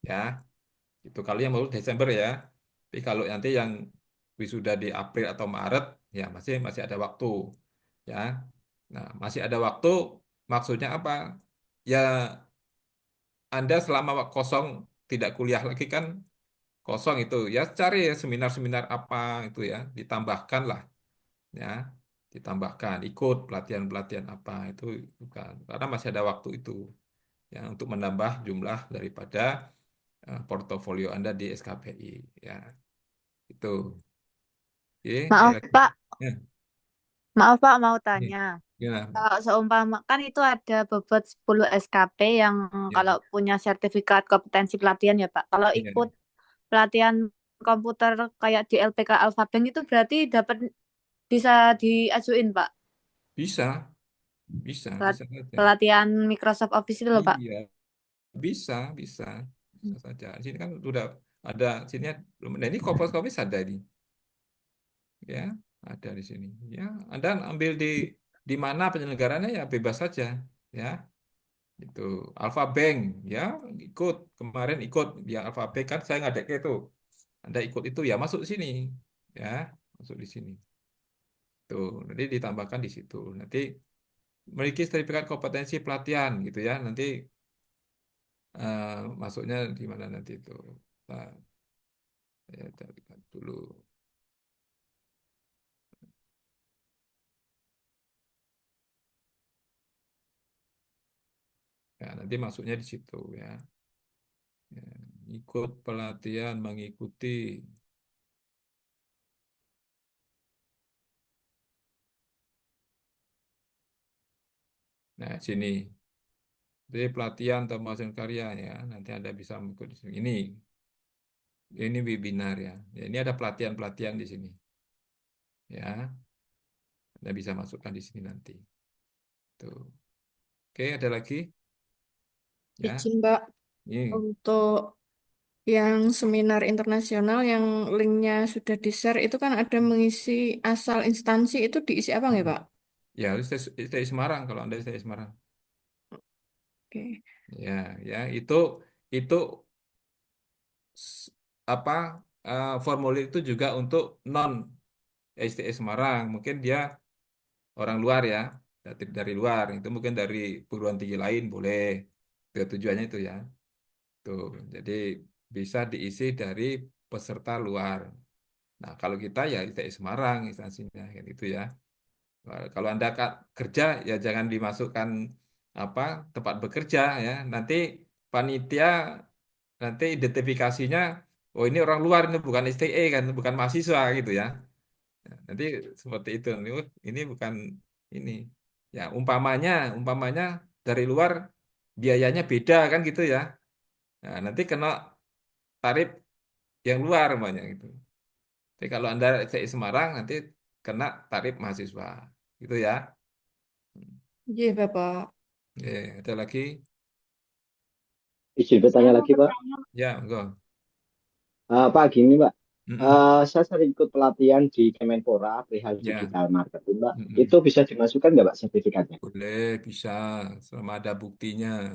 Ya, itu kalau yang baru Desember ya. Tapi kalau nanti yang wisuda di April atau Maret, ya masih masih ada waktu, ya. Nah, masih ada waktu. Maksudnya apa? Ya, Anda selama kosong tidak kuliah lagi kan kosong itu, ya cari ya seminar-seminar apa itu ya, ditambahkan lah, ya, ditambahkan, ikut pelatihan-pelatihan apa itu bukan, karena masih ada waktu itu, ya, untuk menambah jumlah daripada portofolio Anda di SKPI, ya. Itu. Oke, ada Maaf lagi. Pak, Ya, maaf Pak mau ini. tanya. Gimana? Kalau seumpama kan itu ada bobot 10 SKP yang Ya, kalau punya sertifikat kompetensi pelatihan ya Pak. Kalau iya. ikut pelatihan komputer kayak di LPK Alfabank itu berarti dapat bisa diajuin Pak. Bisa, bisa Pelat- saja. Pelatihan Microsoft Office itu loh Pak. Iya, bisa, bisa, bisa saja. Di sini kan sudah ada, sini belum. Nah, ini kopos-kopis ada ini, ya, ada di sini. Ya, Anda ambil di mana penyelenggarannya ya bebas saja, ya. Itu Alfa Bank, ya, ikut kemarin ikut yang Alfa Bank kan saya ngadek itu. Anda ikut itu ya masuk sini, ya, masuk di sini. Tuh, nanti ditambahkan di situ. Nanti memiliki sertifikat kompetensi pelatihan gitu ya. Nanti masuknya di mana nanti itu. Nah, ya, kita lihat dulu. Ya, nanti masuknya di situ ya. Ya, ikut pelatihan mengikuti. Nah, sini. Jadi pelatihan atau pembahasan karya ya. Nanti Anda bisa mengikuti di sini. Ini webinar ya. Ya, ini ada pelatihan-pelatihan di sini. Ya, Anda bisa masukkan di sini nanti. Tuh. Oke, ada lagi ya. Izin Mbak, Ini untuk yang seminar internasional yang linknya sudah di-share itu kan ada mengisi asal instansi itu diisi apa nggak Pak? ya harus stay Semarang kalau Anda stay Semarang. Oke. Ya, ya itu s- apa formulir itu juga untuk non STI Semarang. Mungkin dia orang luar ya, dari luar. Itu mungkin dari perguruan tinggi lain boleh. Tujuannya itu ya. Tuh, jadi bisa diisi dari peserta luar. Nah, kalau kita ya ITI Semarang instansinya kan itu ya. Kalau Anda kerja ya jangan dimasukkan apa tempat bekerja ya. Nanti panitia nanti identifikasinya oh ini orang luar ini bukan STE kan, bukan mahasiswa gitu ya. Nanti seperti itu. Ini bukan ini. Ya, umpamanya dari luar biayanya beda kan gitu ya. Nah, nanti kena tarif yang luar umpamanya gitu. Tapi kalau Anda di Semarang nanti kena tarif mahasiswa. Gitu ya. Iya Bapak. Ada lagi? Izin Saya bertanya mau lagi, Pak. bertanya, Ya, enggak. Pak, gini, Pak. Mm-mm. Saya sering ikut pelatihan di Kemenpora perihal Ya. digital marketing, Pak. Itu Mm-mm. bisa dimasukkan nggak, Pak, sertifikatnya? Boleh, bisa. Selama ada buktinya.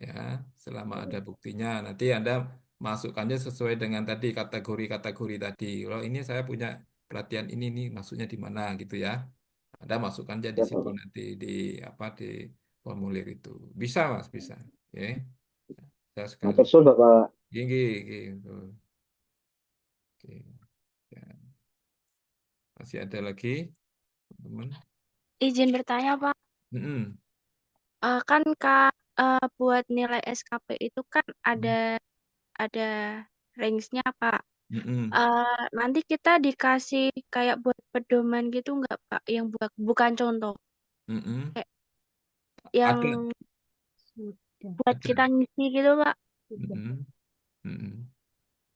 Ya, selama ada buktinya. Nanti Anda masukkannya sesuai dengan tadi kategori-kategori tadi. Kalau ini saya punya pelatihan ini nih, masuknya di mana gitu ya. Anda masukkan aja di Ya, situ Pak. nanti di apa di formulir itu. Bisa, Mas, bisa. Oke. Saya sekali. Matur suwun, Bapak. Tinggi gitu. Oke. Ya. Masih ada lagi, teman? izin bertanya Pak. Mm-mm. Kan Kak, buat nilai SKP itu kan ada range-nya Pak. Mm-mm. Nanti kita dikasih kayak buat pedoman gitu nggak Pak? Yang bukan contoh, Mm-mm. kayak Ada, yang Sudah, buat kita ada. ngisi gitu Pak. sudah. Mm-mm. Mm-mm.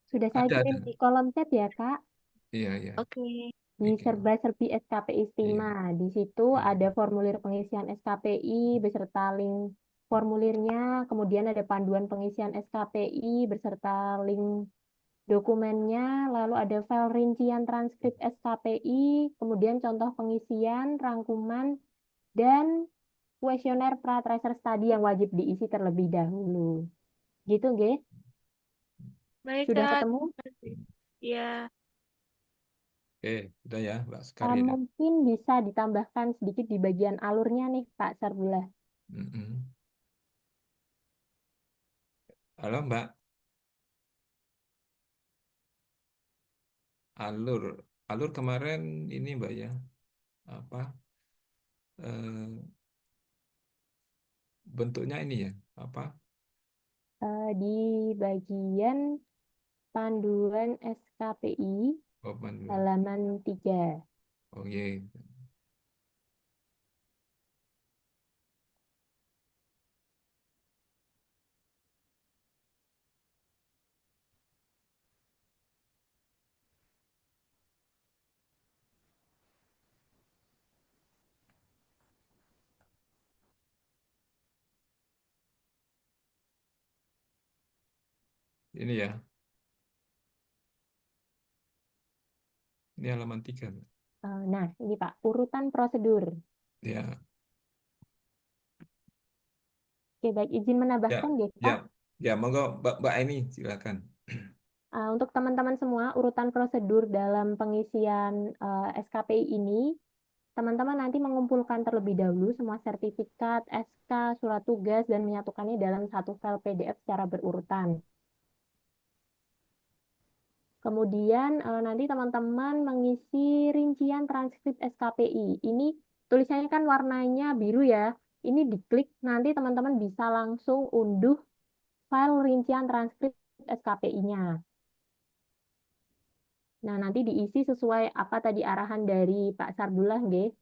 Sudah saya kirim Ada. di kolom chat ya, Kak. Iya, iya. Oke. Di Oke. serba-serbi SKP Iya. Istima. Di situ Iya. ada formulir pengisian SKPI beserta link formulirnya, kemudian ada panduan pengisian SKPI beserta link dokumennya, lalu ada file rincian transkrip SKPI, kemudian contoh pengisian, rangkuman, dan kuesioner pra-tracer study yang wajib diisi terlebih dahulu. Gitu, guys. Baik Sudah Kak. ketemu? Ya. Oke, udah ya, Mbak Sekar ya. Mungkin bisa ditambahkan sedikit di bagian alurnya nih, Pak Sarbulah. Mm-mm. Halo, Mbak. Alur. Alur kemarin ini, Mbak ya. Apa? eh, bentuknya ini ya. Apa? Di bagian panduan SKPI Oh, panduan. halaman 3. Oh, iya. Ini ya. Ini halaman 3. Nah, ini Pak, urutan prosedur. Ya. Oke, baik, izin Ya, menambahkan ya, ya, Pak. ya, monggo Mbak ini silakan. Untuk teman-teman semua, urutan prosedur dalam pengisian SKPI ini, teman-teman nanti mengumpulkan terlebih dahulu semua sertifikat, SK, surat tugas, dan menyatukannya dalam satu file PDF secara berurutan. Kemudian nanti teman-teman mengisi rincian transkrip SKPI. Ini tulisannya kan warnanya biru ya. Ini diklik, nanti teman-teman bisa langsung unduh file rincian transkrip SKPI-nya. Nah, nanti diisi sesuai apa tadi arahan dari Pak Sardullah, nggih.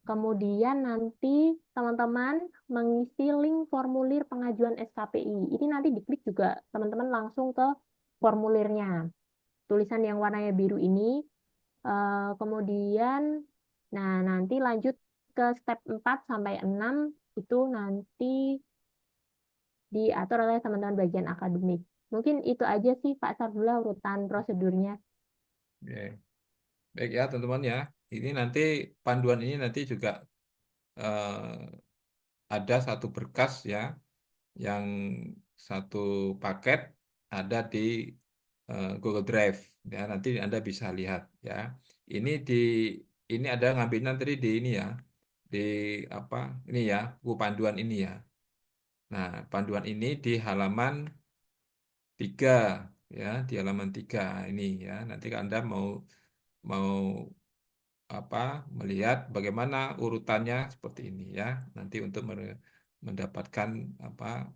Kemudian nanti teman-teman mengisi link formulir pengajuan SKPI. Ini nanti diklik juga teman-teman langsung ke formulirnya. Tulisan yang warnanya biru ini. Kemudian, nah nanti lanjut ke step 4 sampai 6 itu nanti diatur oleh teman-teman bagian akademik. Mungkin itu aja sih Pak Sardullah urutan prosedurnya. Ya. Baik ya teman-teman ya. Ini nanti panduan ini nanti juga ada satu berkas ya, yang satu paket ada di Google Drive ya. Nanti Anda bisa lihat ya. Ini ini ada ngambilnya tadi di ini ya, di apa ini ya, buku panduan ini ya. Nah, panduan ini di halaman 3 ya, di halaman 3 ini ya. Nanti Anda mau mau apa melihat bagaimana urutannya seperti ini ya. Nanti untuk mendapatkan apa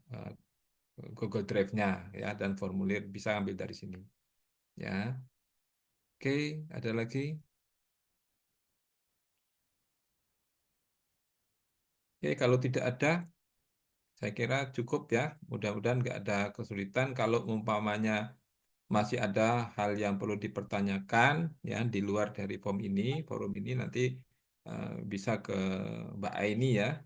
Google Drive-nya ya dan formulir bisa ambil dari sini ya. Oke, ada lagi? Oke, kalau tidak ada, saya kira cukup ya. Mudah-mudahan nggak ada kesulitan. Kalau umpamanya masih ada hal yang perlu dipertanyakan ya di luar dari forum ini nanti bisa ke Mbak Aini ya.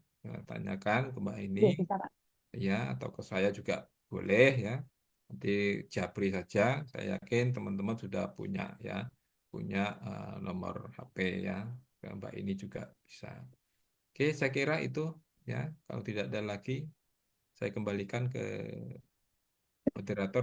Tanyakan ke Mbak Aini Ya, bisa Pak. ya atau ke saya juga boleh ya. Nanti japri saja. Saya yakin teman-teman sudah punya ya, punya nomor HP ya. Ke Mbak ini juga bisa. Oke, saya kira itu ya. Kalau tidak ada lagi, saya kembalikan ke moderator.